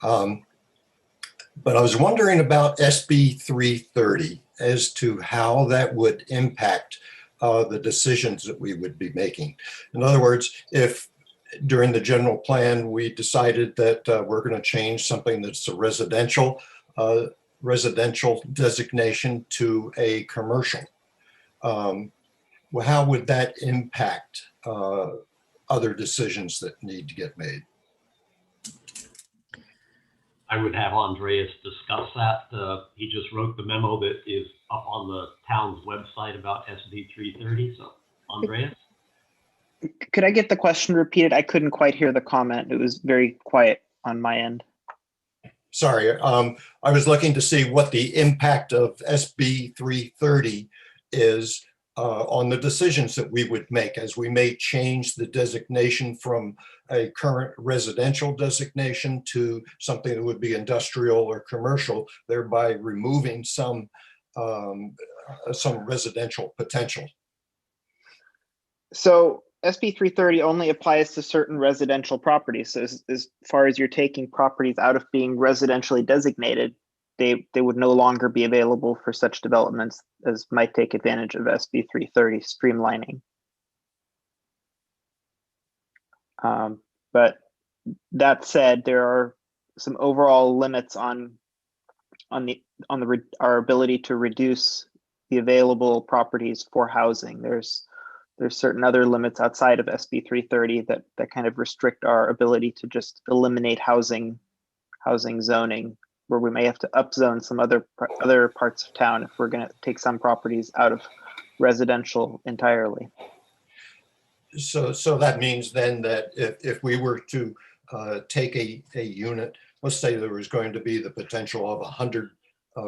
But I was wondering about SB 330 as to how that would impact the decisions that we would be making. In other words, if during the general plan we decided that we're going to change something that's a residential designation to a commercial, well, how would that impact other decisions that need to get made? I would have Andreas discuss that. He just wrote the memo that is up on the town's website about SB 330. So, Andreas? Could I get the question repeated? I couldn't quite hear the comment. It was very quiet on my end. Sorry, I was looking to see what the impact of SB 330 is on the decisions that we would make, as we may change the designation from a current residential designation to something that would be industrial or commercial, thereby removing some residential potential. So SB 330 only applies to certain residential properties. So as far as you're taking properties out of being residentially designated, they would no longer be available for such developments as might take advantage of SB 330 streamlining. But that said, there are some overall limits on our ability to reduce the available properties for housing. There's certain other limits outside of SB 330 that kind of restrict our ability to just eliminate housing zoning, where we may have to upzone some other parts of town if we're going to take some properties out of residential entirely. So that means then that if we were to take a unit, let's say there was going to be the potential of 100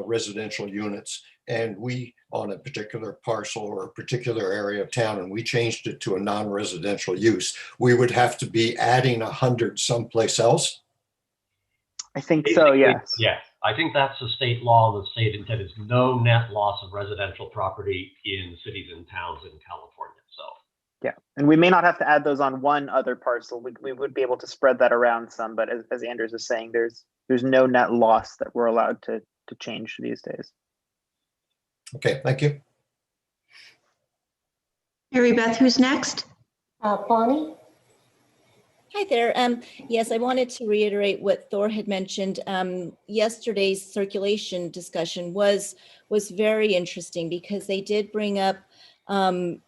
residential units, and we on a particular parcel or a particular area of town, and we changed it to a non-residential use, we would have to be adding 100 someplace else? I think so, yes. Yes, I think that's the state law. The state intent is no net loss of residential property in cities and towns in California. So yeah, and we may not have to add those on one other parcel. We would be able to spread that around some, but as Anders is saying, there's no net loss that we're allowed to change these days. Okay, thank you. Mary Beth, who's next? Bonnie? Hi there. Yes, I wanted to reiterate what Thor had mentioned. Yesterday's circulation discussion was very interesting because they did bring up, some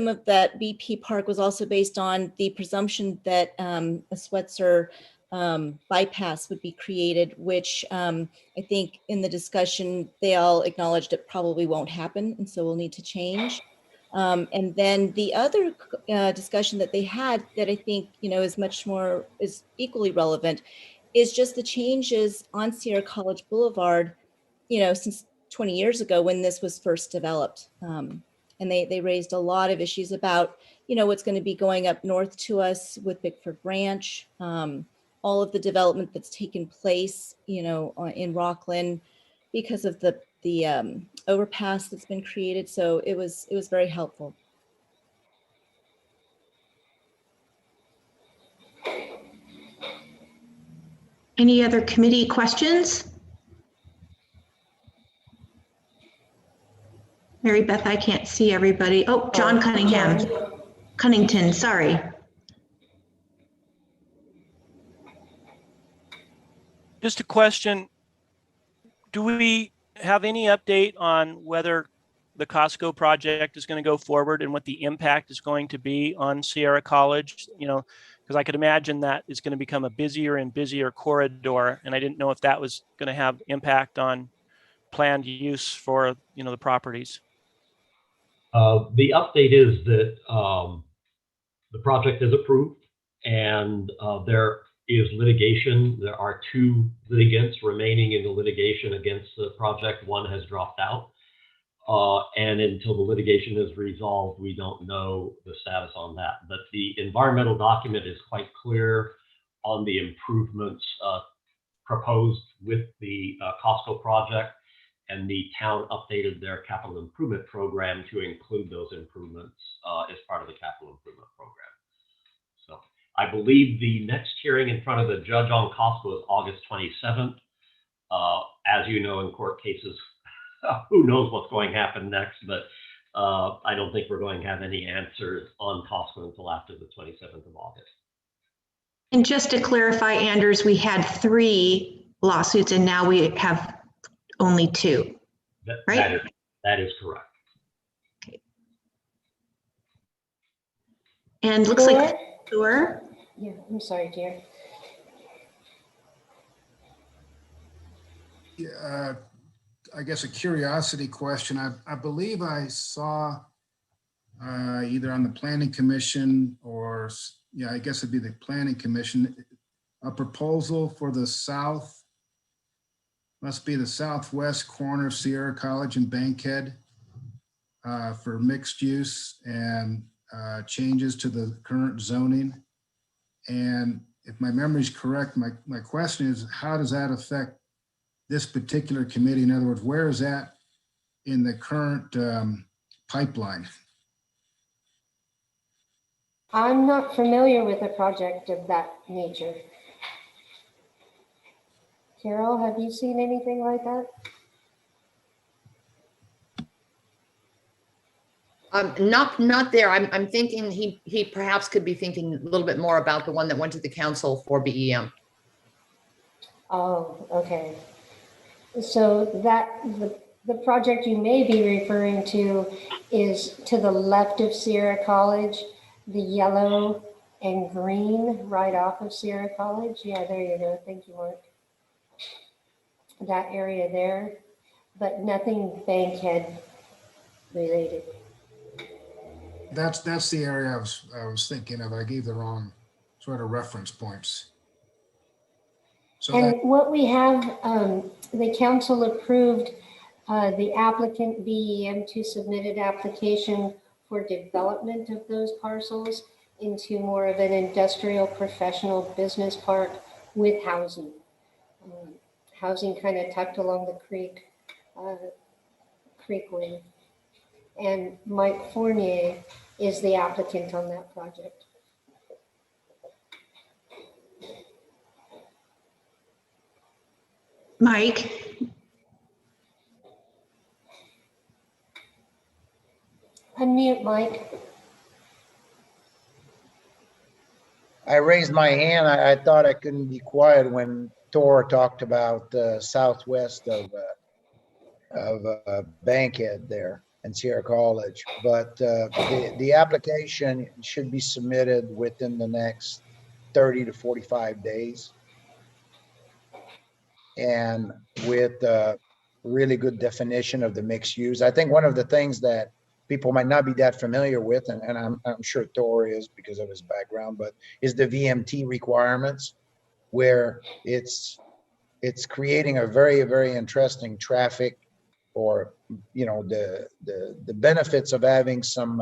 of that BP Park was also based on the presumption that a Swetzer bypass would be created, which I think in the discussion, they all acknowledged it probably won't happen. And so we'll need to change. And then the other discussion that they had that I think, is equally relevant is just the changes on Sierra College Boulevard, since 20 years ago when this was first developed. And they raised a lot of issues about, what's going to be going up north to us with Bickford Branch, all of the development that's taken place, in Rockland because of the overpass that's been created. So it was very helpful. Any other committee questions? Mary Beth, I can't see everybody. Oh, John Cunnington, sorry. Just a question. Do we have any update on whether the Costco project is going to go forward and what the impact is going to be on Sierra College? Because I could imagine that is going to become a busier and busier corridor. And I didn't know if that was going to have impact on planned use for, the properties. the update is that the project is approved and there is litigation. There are 2 litigants remaining in the litigation against the project. One has dropped out. And until the litigation is resolved, we don't know the status on that. But the environmental document is quite clear on the improvements proposed with the Costco project, and the town updated their capital improvement program to include those improvements as part of the capital improvement program. So I believe the next hearing in front of the judge on Costco is August 27th. As you know, in court cases, who knows what's going to happen next, but I don't think we're going to have any answers on Costco until after the 27th of August. And just to clarify, Anders, we had 3 lawsuits and now we have only 2, right? That is correct. Okay. And looks like Thor. Yeah, I'm sorry, dear. I guess a curiosity question. I believe I saw either on the Planning Commission or, yeah, I guess it'd be the Planning Commission, a proposal for the must be the southwest corner of Sierra College and Bankhead for mixed use and changes to the current zoning. And if my memory is correct, my question is, how does that affect this particular committee? In other words, where is that in the current pipeline? I'm not familiar with a project of that nature. Carol, have you seen anything like that? Not there. I'm thinking he perhaps could be thinking a little bit more about the one that went to the council for BEM. Oh, okay. So the project you may be referring to is to the left of Sierra College, the yellow and green right off of Sierra College. Yeah, there you go. Thank you, Mark. That area there, but nothing Bankhead related. That's the area I was thinking of. I gave the wrong sort of reference points. So And what we have, the council approved the applicant BEM to submit an application for development of those parcels into more of an industrial professional business park with housing. Housing kind of tucked along the creekway. And Mike Fournier is the applicant on that project. Mike, Unmute, Mike. I raised my hand. I thought I couldn't be quiet when Tor talked about southwest of Bankhead there and Sierra College. But the application should be submitted within the next 30 to 45 days. And with a really good definition of the mixed use. I think one of the things that people might not be that familiar with, and I'm sure Thor is because of his background, but is the VMT requirements, where it's creating a very, very interesting traffic, or the benefits of having some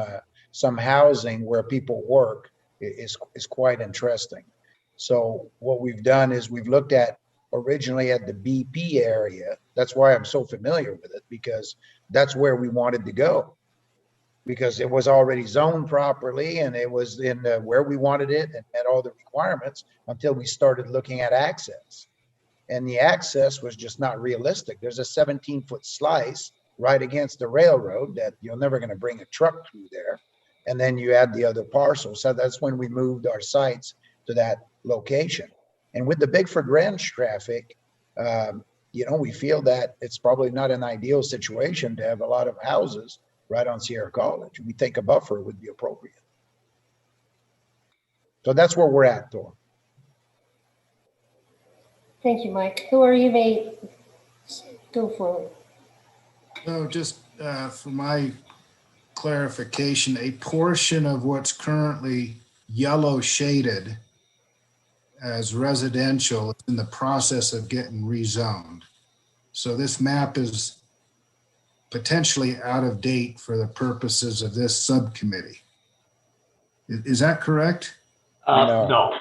housing where people work is quite interesting. So what we've done is we've looked at originally at the BP area. That's why I'm so familiar with it, because that's where we wanted to go, because it was already zoned properly and it was in where we wanted it and met all the requirements, until we started looking at access. And the access was just not realistic. There's a 17-foot slice right against the railroad that you're never going to bring a truck through there. And then you add the other parcels. So that's when we moved our sites to that location. And with the Bigford Ranch traffic, we feel that it's probably not an ideal situation to have a lot of houses right on Sierra College. We think a buffer would be appropriate. So that's where we're at, Thor. Thank you, Mike. Thor, you may go forward. So just for my clarification, a portion of what's currently yellow shaded as residential is in the process of getting rezoned. So this map is potentially out of date for the purposes of this subcommittee. Is that correct? No.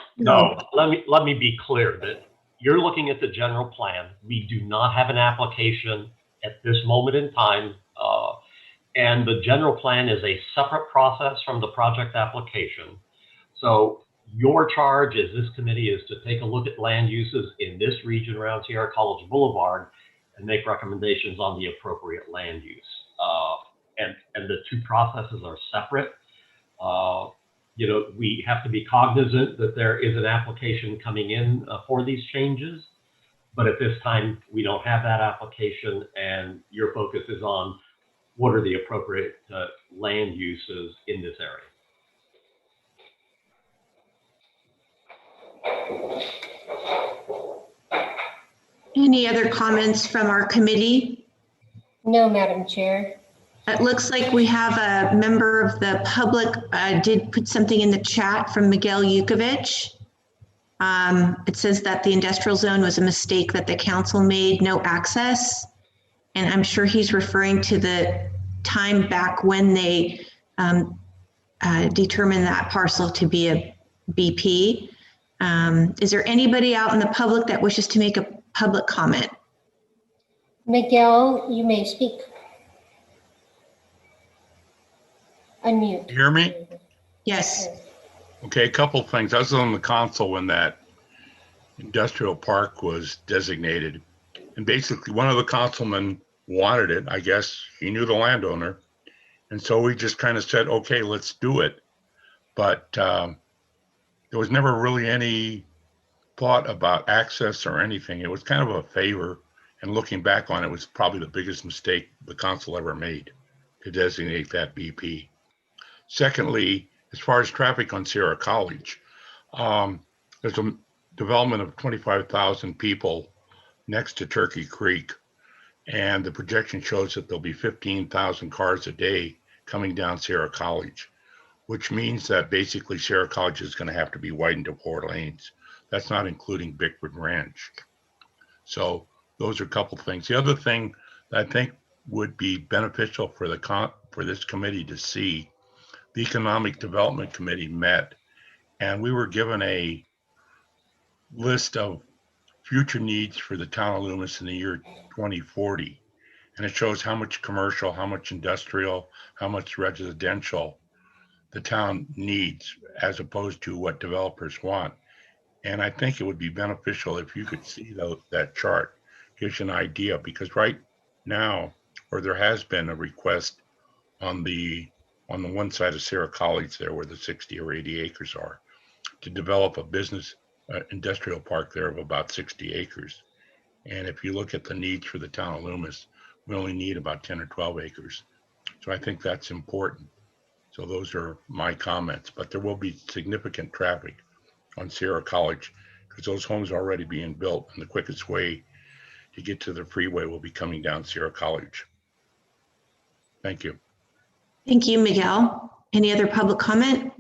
Let me be clear that you're looking at the general plan. We do not have an application at this moment in time. And the general plan is a separate process from the project application. So your charge as this committee is to take a look at land uses in this region around Sierra College Boulevard and make recommendations on the appropriate land use. And the two processes are separate. We have to be cognizant that there is an application coming in for these changes, but at this time we don't have that application, and your focus is on what are the appropriate land uses in this area. Any other comments from our committee? No, Madam Chair. It looks like we have a member of the public did put something in the chat from Miguel Yukovich. It says that the industrial zone was a mistake that the council made, no access. And I'm sure he's referring to the time back when they determined that parcel to be a BP. Is there anybody out in the public that wishes to make a public comment? Miguel, you may speak. Unmute. You hear me? Yes. Okay, a couple of things. I was on the council when that industrial park was designated. And basically one of the councilmen wanted it. I guess he knew the landowner. And so we just kind of said, okay, let's do it. But there was never really any thought about access or anything. It was kind of a favor. And looking back on it, was probably the biggest mistake the council ever made to designate that BP. Secondly, as far as traffic on Sierra College, there's a development of 25,000 people next to Turkey Creek. And the projection shows that there'll be 15,000 cars a day coming down Sierra College, which means that basically Sierra College is going to have to be widened to 4 lanes. That's not including Bickford Ranch. So those are a couple things. The other thing that I think would be beneficial for this committee to see, the Economic Development Committee met, and we were given a list of future needs for the town of Loomis in the year 2040. And it shows how much commercial, how much industrial, how much residential the town needs as opposed to what developers want. And I think it would be beneficial if you could see that chart. Gives you an idea, because right now, or there has been a request on the one side of Sierra College there where the 60 or 80 acres are, to develop a business industrial park there of about 60 acres. And if you look at the needs for the town of Loomis, we only need about 10 or 12 acres. So I think that's important. So those are my comments, but there will be significant traffic on Sierra College because those homes are already being built, and the quickest way to get to the freeway will be coming down Sierra College. Thank you. Thank you, Miguel. Any other public comment?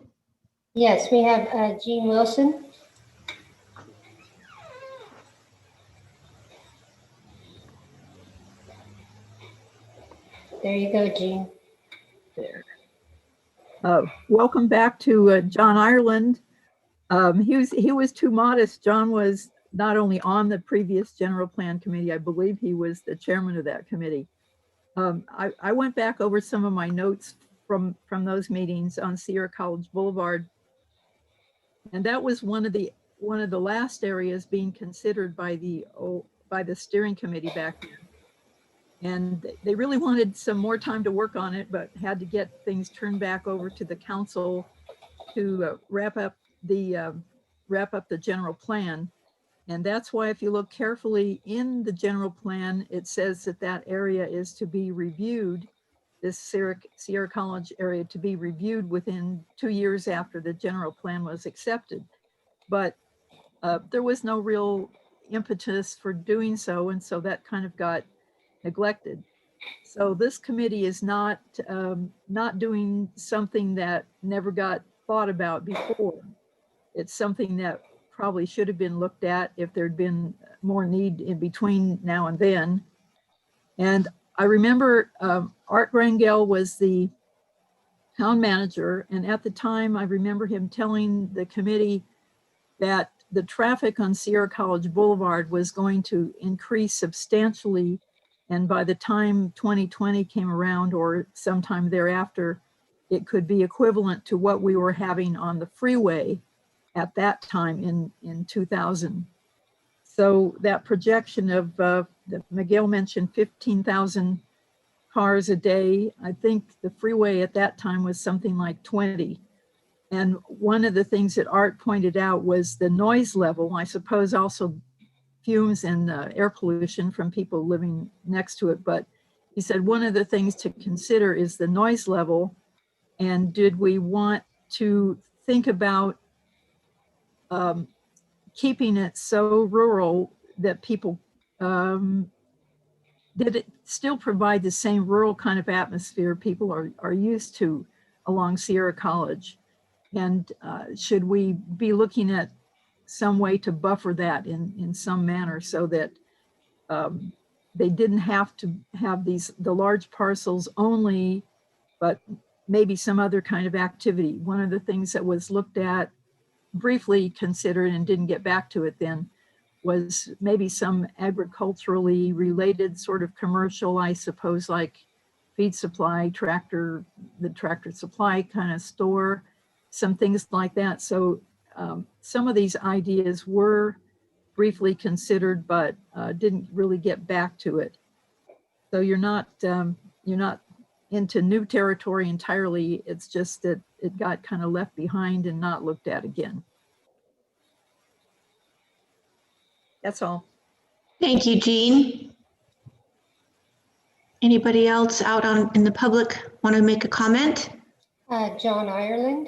Yes, we have Jean Wilson. There you go, Jean. There. Welcome back to John Ireland. He was too modest. John was not only on the previous general plan committee, I believe he was the chairman of that committee. I went back over some of my notes from those meetings on Sierra College Boulevard, and that was one of the last areas being considered by the steering committee back then. And they really wanted some more time to work on it, but had to get things turned back over to the council to wrap up the general plan. And that's why if you look carefully in the general plan, it says that that area is to be reviewed, this Sierra College area to be reviewed within 2 years after the general plan was accepted. But there was no real impetus for doing so. And so that kind of got neglected. So this committee is not doing something that never got thought about before. It's something that probably should have been looked at if there'd been more need in between now and then. And I remember Art Rangel was the town manager. And at the time, I remember him telling the committee that the traffic on Sierra College Boulevard was going to increase substantially. And by the time 2020 came around or sometime thereafter, it could be equivalent to what we were having on the freeway at that time in 2000. So that projection of, that Miguel mentioned 15,000 cars a day, I think the freeway at that time was something like 20. And one of the things that Art pointed out was the noise level, I suppose also fumes and air pollution from people living next to it. But he said one of the things to consider is the noise level. And did we want to think about keeping it so rural that people did it still provide the same rural kind of atmosphere people are used to along Sierra College? And should we be looking at some way to buffer that in some manner so that they didn't have to have the large parcels only, but maybe some other kind of activity? One of the things that was looked at, briefly considered and didn't get back to it then, was maybe some agriculturally related sort of commercial, I suppose, like feed supply, the tractor supply kind of store, some things like that. So some of these ideas were briefly considered, but didn't really get back to it. So you're not into new territory entirely. It's just that it got kind of left behind and not looked at again. That's all. Thank you, Jean. Anybody else out in the public want to make a comment? John Ireland.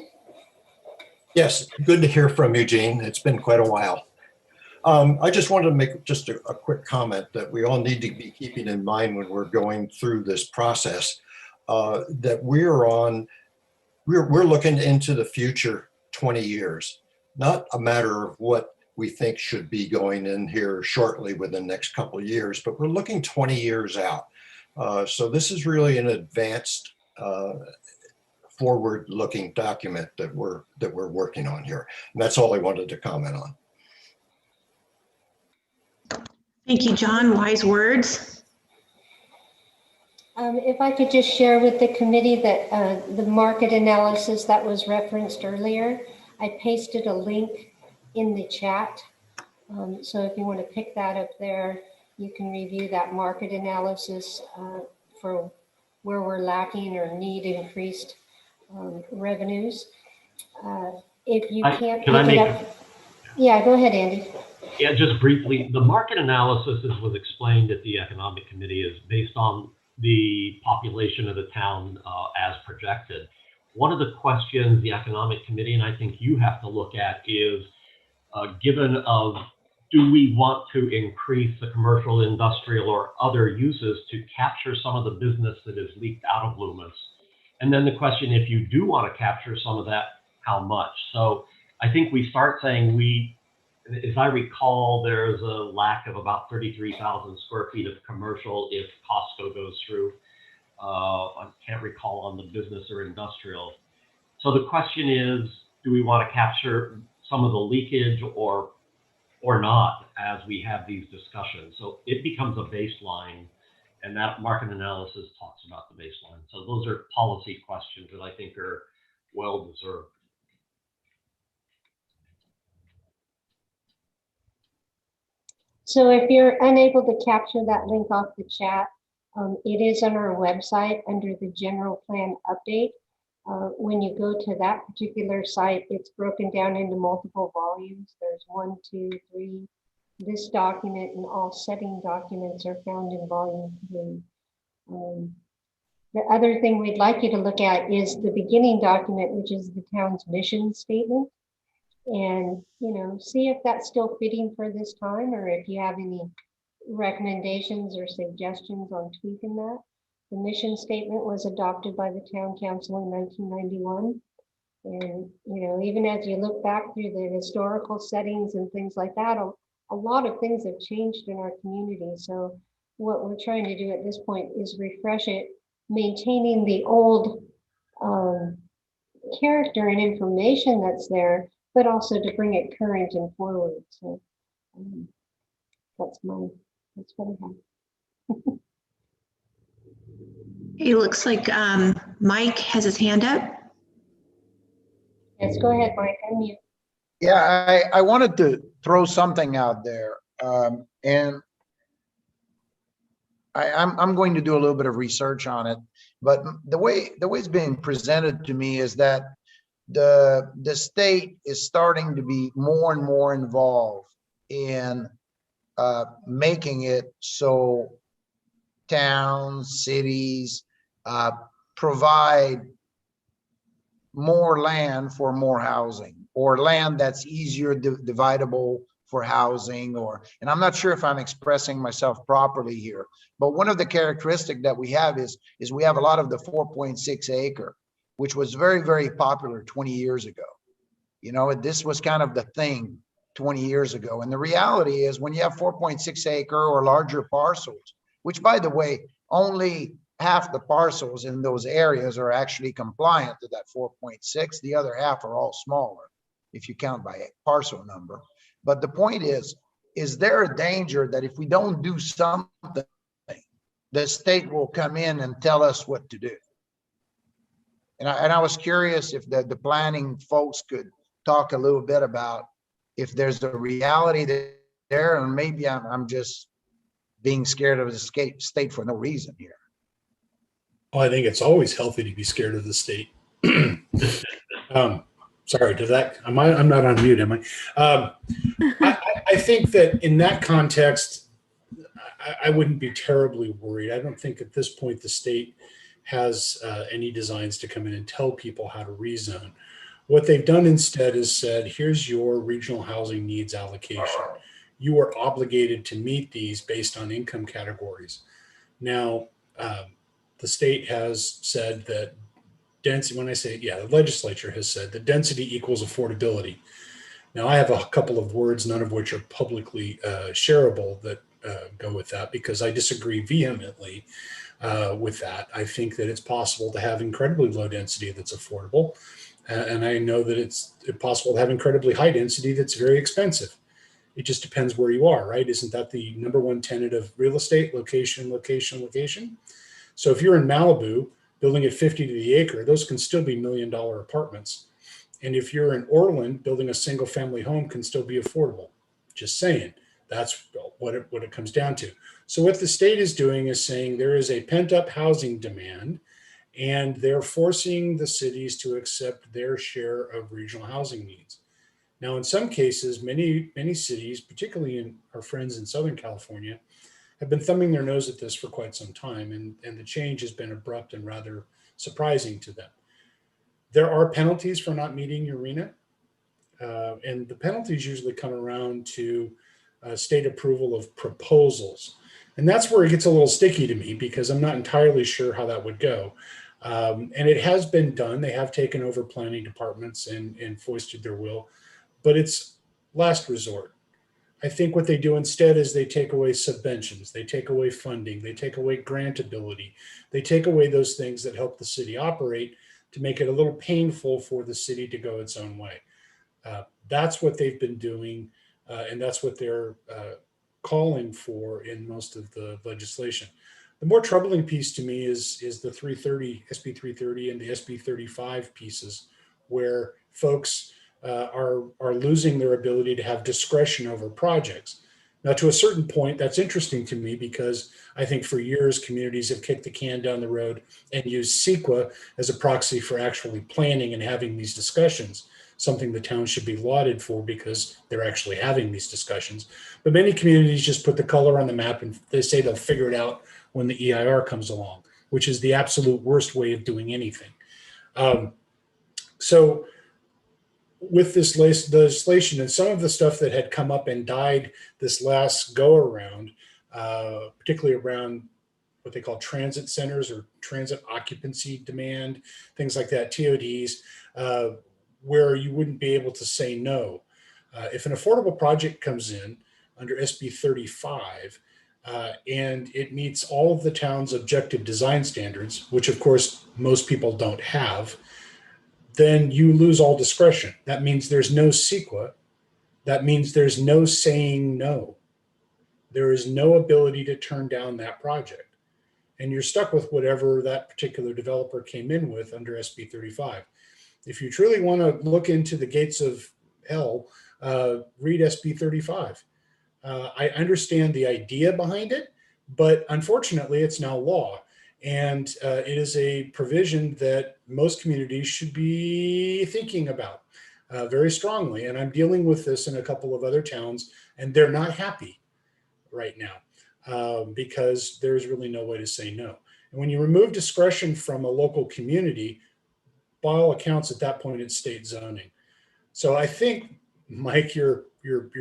Yes, good to hear from you, Jean. It's been quite a while. I just wanted to make just a quick comment that we all need to be keeping in mind when we're going through this process, that we're looking into the future 20 years, not a matter of what we think should be going in here shortly within the next couple of years, but we're looking 20 years out. So this is really an advanced forward-looking document that we're working on here. And that's all I wanted to comment on. Thank you, John. Wise words. If I could just share with the committee that the market analysis that was referenced earlier, I pasted a link in the chat. So if you want to pick that up there, you can review that market analysis for where we're lacking or need increased revenues. If you can't pick it up. Yeah, go ahead, Andy. Yeah, just briefly, the market analysis, as was explained at the Economic Committee, is based on the population of the town as projected. One of the questions the Economic Committee, and I think you have to look at, is given of, do we want to increase the commercial, industrial, or other uses to capture some of the business that is leaked out of Loomis? And then the question, if you do want to capture some of that, how much? So I think we start saying as I recall, there's a lack of about 33,000 square feet of commercial if Costco goes through. I can't recall on the business or industrial. So the question is, do we want to capture some of the leakage or not as we have these discussions? So it becomes a baseline, and that market analysis talks about the baseline. So those are policy questions that I think are well deserved. So if you're unable to capture that link off the chat, it is on our website under the general plan update. When you go to that particular site, it's broken down into multiple volumes. There's 1, 2, 3. This document and all setting documents are found in volume 3. The other thing we'd like you to look at is the beginning document, which is the town's mission statement. And, see if that's still fitting for this time, or if you have any recommendations or suggestions on tweaking that. The mission statement was adopted by the town council in 1991. And, even as you look back through the historical settings and things like that, a lot of things have changed in our community. So what we're trying to do at this point is refresh it, maintaining the old character and information that's there, but also to bring it current and forward. So that's what I have. It looks like Mike has his hand up. Yes, go ahead, Mike. Unmute. Yeah, I wanted to throw something out there, and I'm going to do a little bit of research on it. But the way it's being presented to me is that the state is starting to be more and more involved in making it so towns, cities provide more land for more housing, or land that's easier dividable for housing, or, and I'm not sure if I'm expressing myself properly here, but one of the characteristics that we have is we have a lot of the 4.6 acre, which was very, very popular 20 years ago. You know, this was kind of the thing 20 years ago. And the reality is when you have 4.6 acre or larger parcels, which by the way, only half the parcels in those areas are actually compliant to that 4.6. The other half are all smaller if you count by parcel number. But the point is there a danger that if we don't do something, the state will come in and tell us what to do? And I was curious if the planning folks could talk a little bit about if there's a reality there, and maybe I'm just being scared of the state for no reason here. Well, I think it's always healthy to be scared of the state. Sorry, does that, I'm not on mute, am I? I think that in that context, I wouldn't be terribly worried. I don't think at this point the state has any designs to come in and tell people how to rezone. What they've done instead is said, here's your regional housing needs allocation. You are obligated to meet these based on income categories. Now, the state has said that density, when I say, yeah, the legislature has said that density equals affordability. Now, I have a couple of words, none of which are publicly shareable, that go with that, because I disagree vehemently with that. I think that it's possible to have incredibly low density that's affordable. And I know that it's possible to have incredibly high density that's very expensive. It just depends where you are, right? Isn't that the number one tenet of real estate? Location, location, location. So if you're in Malibu, building at 50 to the acre, those can still be $1 million apartments. And if you're in Orland, building a single family home can still be affordable. Just saying, that's what it comes down to. So what the state is doing is saying there is a pent up housing demand, and they're forcing the cities to accept their share of regional housing needs. Now, in some cases, many cities, particularly in our friends in Southern California, have been thumbing their nose at this for quite some time, and the change has been abrupt and rather surprising to them. There are penalties for not meeting your RHNA, and the penalties usually come around to state approval of proposals. And that's where it gets a little sticky to me, because I'm not entirely sure how that would go. And it has been done. They have taken over planning departments and foisted their will, but it's last resort. I think what they do instead is they take away subventions, they take away funding, they take away grant ability, they take away those things that help the city operate to make it a little painful for the city to go its own way. That's what they've been doing, and that's what they're calling for in most of the legislation. The more troubling piece to me is the 330, SB 330 and the SB 35 pieces, where folks are losing their ability to have discretion over projects. Now, to a certain point, that's interesting to me, because I think for years communities have kicked the can down the road and used CEQA as a proxy for actually planning and having these discussions, something the town should be lauded for because they're actually having these discussions. But many communities just put the color on the map and they say they'll figure it out when the EIR comes along, which is the absolute worst way of doing anything. So with this legislation and some of the stuff that had come up and died this last go around, particularly around what they call transit centers or transit occupancy demand, things like that, TODs, where you wouldn't be able to say no. If an affordable project comes in under SB 35 and it meets all of the town's objective design standards, which of course most people don't have, then you lose all discretion. That means there's no CEQA. That means there's no saying no. There is no ability to turn down that project. And you're stuck with whatever that particular developer came in with under SB 35. If you truly want to look into the gates of hell, read SB 35. I understand the idea behind it, but unfortunately it's now law. And it is a provision that most communities should be thinking about very strongly. And I'm dealing with this in a couple of other towns, and they're not happy right now because there's really no way to say no. And when you remove discretion from a local community, by all accounts, at that point, it's state zoning. So I think Mike, your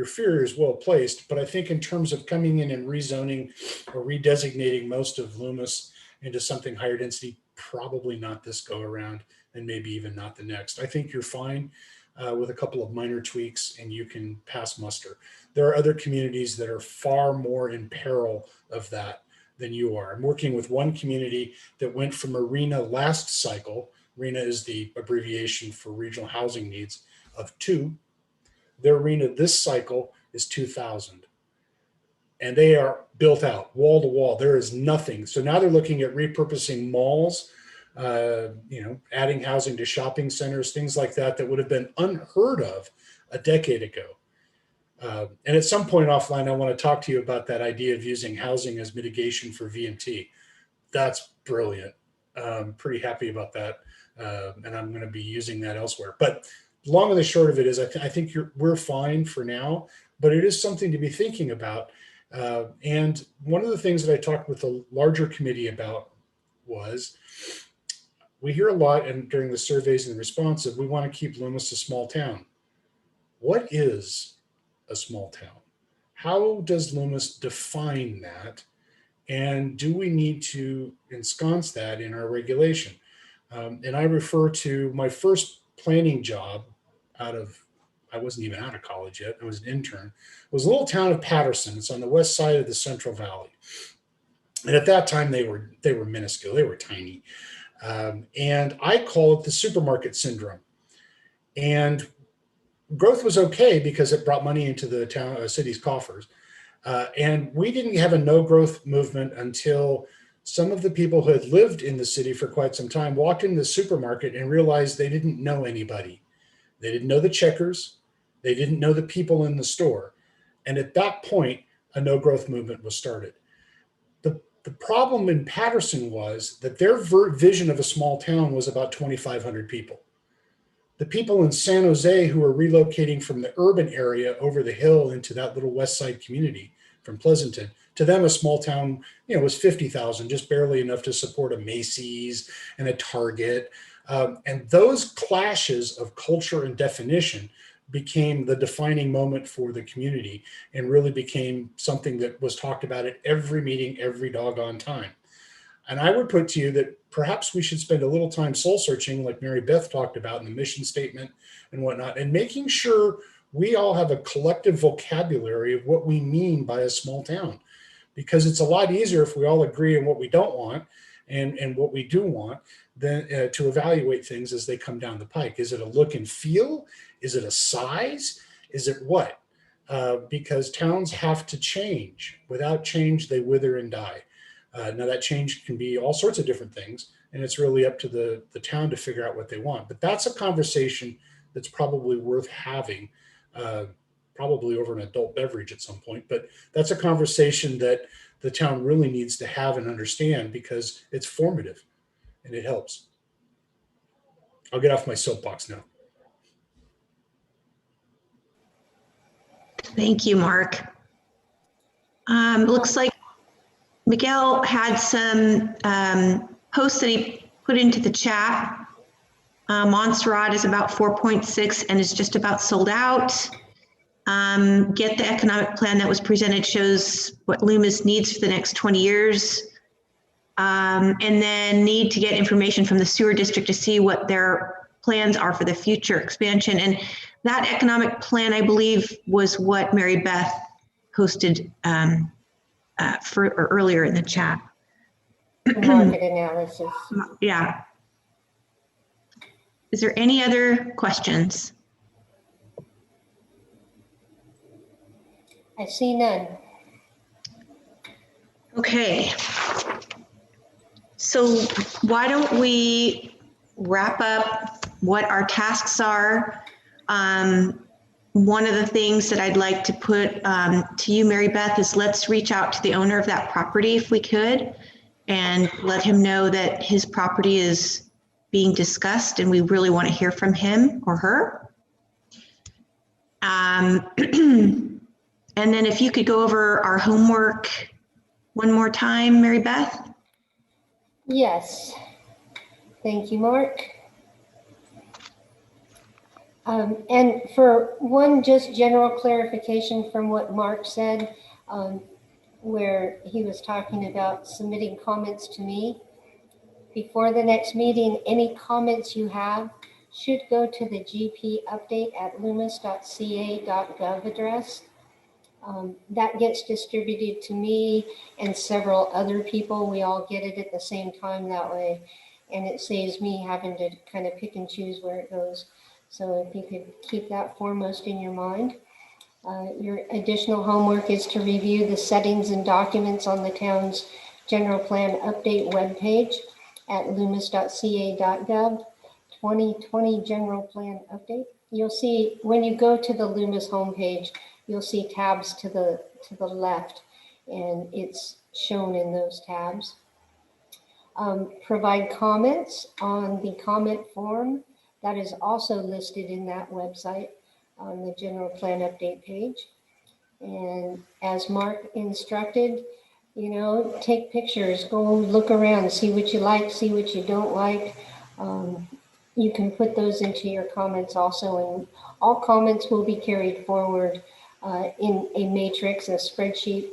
fear is well placed, but I think in terms of coming in and rezoning or redesignating most of Loomis into something higher density, probably not this go around, and maybe even not the next. I think you're fine with a couple of minor tweaks and you can pass muster. There are other communities that are far more in peril of that than you are. I'm working with one community that went from RENA last cycle. RENA is the abbreviation for regional housing needs of 2. Their RENA this cycle is 2,000. And they are built out wall to wall. There is nothing. So now they're looking at repurposing malls, adding housing to shopping centers, things like that, that would have been unheard of a decade ago. And at some point offline, I want to talk to you about that idea of using housing as mitigation for VMT. That's brilliant. Pretty happy about that. And I'm going to be using that elsewhere. But long and the short of it is, I think we're fine for now, but it is something to be thinking about. And one of the things that I talked with the larger committee about was, we hear a lot, and during the surveys and the responses, we want to keep Loomis a small town. What is a small town? How does Loomis define that? And do we need to ensconce that in our regulation? And I refer to my first planning job I wasn't even out of college yet. I was an intern. It was a little town of Patterson. It's on the west side of the Central Valley. And at that time, they were minuscule. They were tiny. And I call it the supermarket syndrome. And growth was okay because it brought money into the city's coffers. And we didn't have a no growth movement until some of the people who had lived in the city for quite some time walked into the supermarket and realized they didn't know anybody. They didn't know the checkers. They didn't know the people in the store. And at that point, a no growth movement was started. The problem in Patterson was that their vision of a small town was about 2,500 people. The people in San Jose who were relocating from the urban area over the hill into that little west side community from Pleasanton, to them a small town, was 50,000, just barely enough to support a Macy's and a Target. And those clashes of culture and definition became the defining moment for the community and really became something that was talked about at every meeting, every doggone time. And I would put to you that perhaps we should spend a little time soul searching, like Mary Beth talked about in the mission statement and whatnot, and making sure we all have a collective vocabulary of what we mean by a small town. Because it's a lot easier if we all agree on what we don't want and what we do want, than to evaluate things as they come down the pike. Is it a look and feel? Is it a size? Is it what? Because towns have to change. Without change, they wither and die. Now that change can be all sorts of different things, and it's really up to the town to figure out what they want. But that's a conversation that's probably worth having, probably over an adult beverage at some point. But that's a conversation that the town really needs to have and understand, because it's formative and it helps. I'll get off my soapbox now. Thank you, Mark. Looks like Miguel had some posts that he put into the chat. Montserrat is about 4.6 and is just about sold out. Get the economic plan that was presented shows what Loomis needs for the next 20 years. And then need to get information from the sewer district to see what their plans are for the future expansion. And that economic plan, I believe, was what Mary Beth posted earlier in the chat. Market analysis. Yeah. Is there any other questions? I see none. Okay. So why don't we wrap up what our tasks are? One of the things that I'd like to put to you, Mary Beth, is let's reach out to the owner of that property if we could, and let him know that his property is being discussed and we really want to hear from him or her. And then if you could go over our homework one more time, Mary Beth. Yes. Thank you, Mark. And for one, just general clarification from what Mark said, where he was talking about submitting comments to me. Before the next meeting, any comments you have should go to the GP update at loomis.ca.gov address. That gets distributed to me and several other people. We all get it at the same time that way. And it saves me having to kind of pick and choose where it goes. So if you could keep that foremost in your mind. Your additional homework is to review the settings and documents on the town's general plan update webpage at loomis.ca.gov 2020 general plan update. You'll see when you go to the Loomis homepage, you'll see tabs to the left, and it's shown in those tabs. Provide comments on the comment form that is also listed in that website on the general plan update page. And as Mark instructed, you know, take pictures, go look around, see what you like, see what you don't like. You can put those into your comments also, and all comments will be carried forward in a matrix, a spreadsheet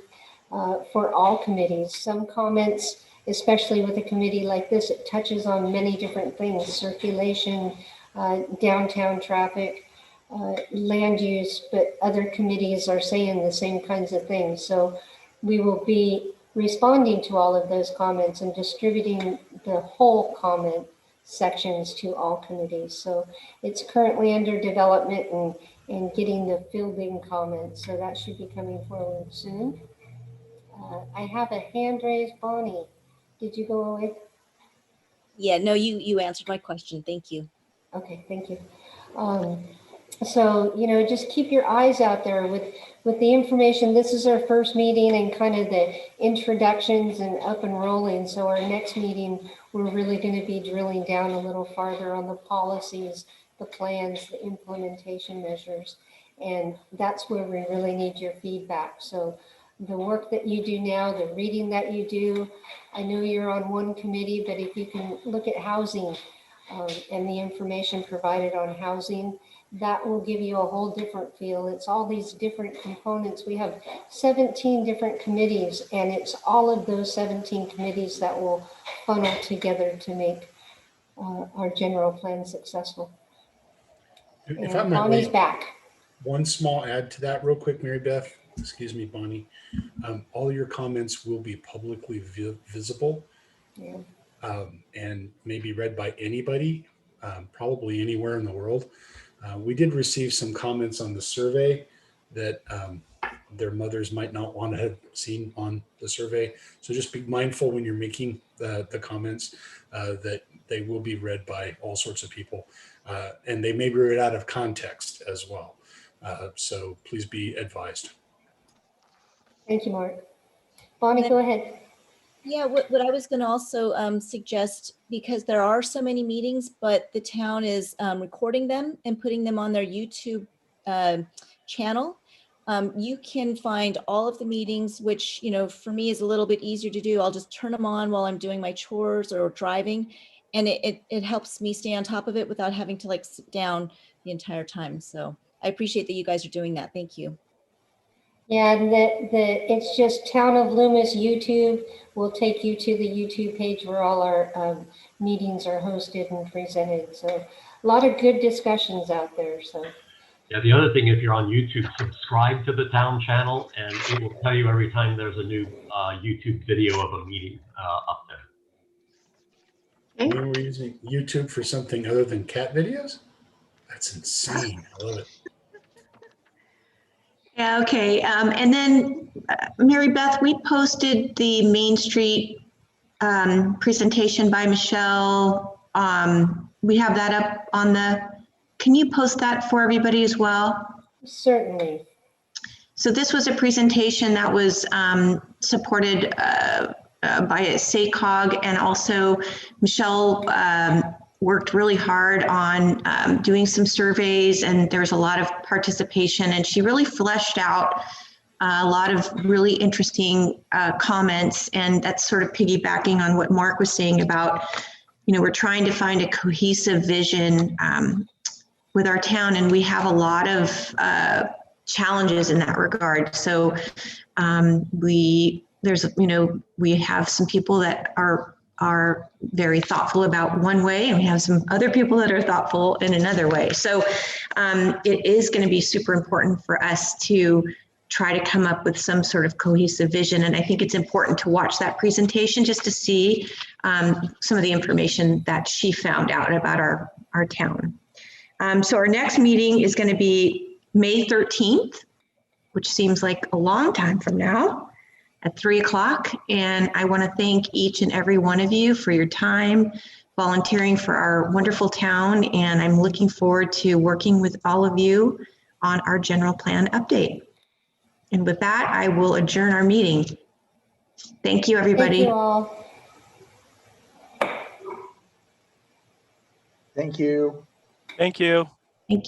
for all committees. Some comments, especially with a committee like this, it touches on many different things: circulation, downtown traffic, land use, but other committees are saying the same kinds of things. So we will be responding to all of those comments and distributing the whole comment sections to all committees. So it's currently under development and getting the filled in comments. So that should be coming forward soon. I have a hand raised. Bonnie, did you go away? Yeah, no, you answered my question. Thank you. Okay, thank you. So, you know, just keep your eyes out there with the information. This is our first meeting and kind of the introductions and up and rolling. So our next meeting, we're really going to be drilling down a little farther on the policies, the plans, the implementation measures. And that's where we really need your feedback. So the work that you do now, the reading that you do, I know you're on one committee, but if you can look at housing and the information provided on housing, that will give you a whole different feel. It's all these different components. We have 17 different committees, and it's all of those 17 committees that will funnel together to make our general plan successful. If I And might Bonnie's make back. one small add to that real quick, Mary Beth, excuse me, Bonnie. All your comments will be publicly visible. Yeah. And may be read by anybody, probably anywhere in the world. We did receive some comments on the survey that their mothers might not want to have seen on the survey. So just be mindful when you're making the comments that they will be read by all sorts of people. And they may be read out of context as well. So please be advised. Thank you, Mark. Bonnie, go ahead. Yeah, what I was going to also suggest, because there are so many meetings, but the town is recording them and putting them on their YouTube channel. You can find all of the meetings, which, you know, for me is a little bit easier to do. I'll just turn them on while I'm doing my chores or driving. And it helps me stay on top of it without having to like sit down the entire time. So I appreciate that you guys are doing that. Thank you. Yeah, it's just Town of Loomis YouTube will take you to the YouTube page where all our meetings are hosted and presented. So a lot of good discussions out there. So yeah, the other thing, if you're on YouTube, subscribe to the town channel, and it will tell you every time there's a new YouTube video of a meeting up there. You know, we're using YouTube for something other than cat videos? That's insane. I love it. Yeah, okay. And then Mary Beth, we posted the Main Street presentation by Michelle. We have that up on can you post that for everybody as well? Certainly. So this was a presentation that was supported by SACOG, and also Michelle worked really hard on doing some surveys, and there was a lot of participation, and she really fleshed out a lot of really interesting comments. And that's sort of piggybacking on what Mark was saying about, you know, we're trying to find a cohesive vision with our town, and we have a lot of challenges in that regard. So we have some people that are very thoughtful about one way, and we have some other people that are thoughtful in another way. So it is going to be super important for us to try to come up with some sort of cohesive vision. And I think it's important to watch that presentation just to see some of the information that she found out about our town. So our next meeting is going to be May 13th, which seems like a long time from now, at 3 o'clock. And I want to thank each and every one of you for your time volunteering for our wonderful town. And I'm looking forward to working with all of you on our general plan update. And with that, I will adjourn our meeting. Thank you, everybody. Thank you all. Thank you. Thank you.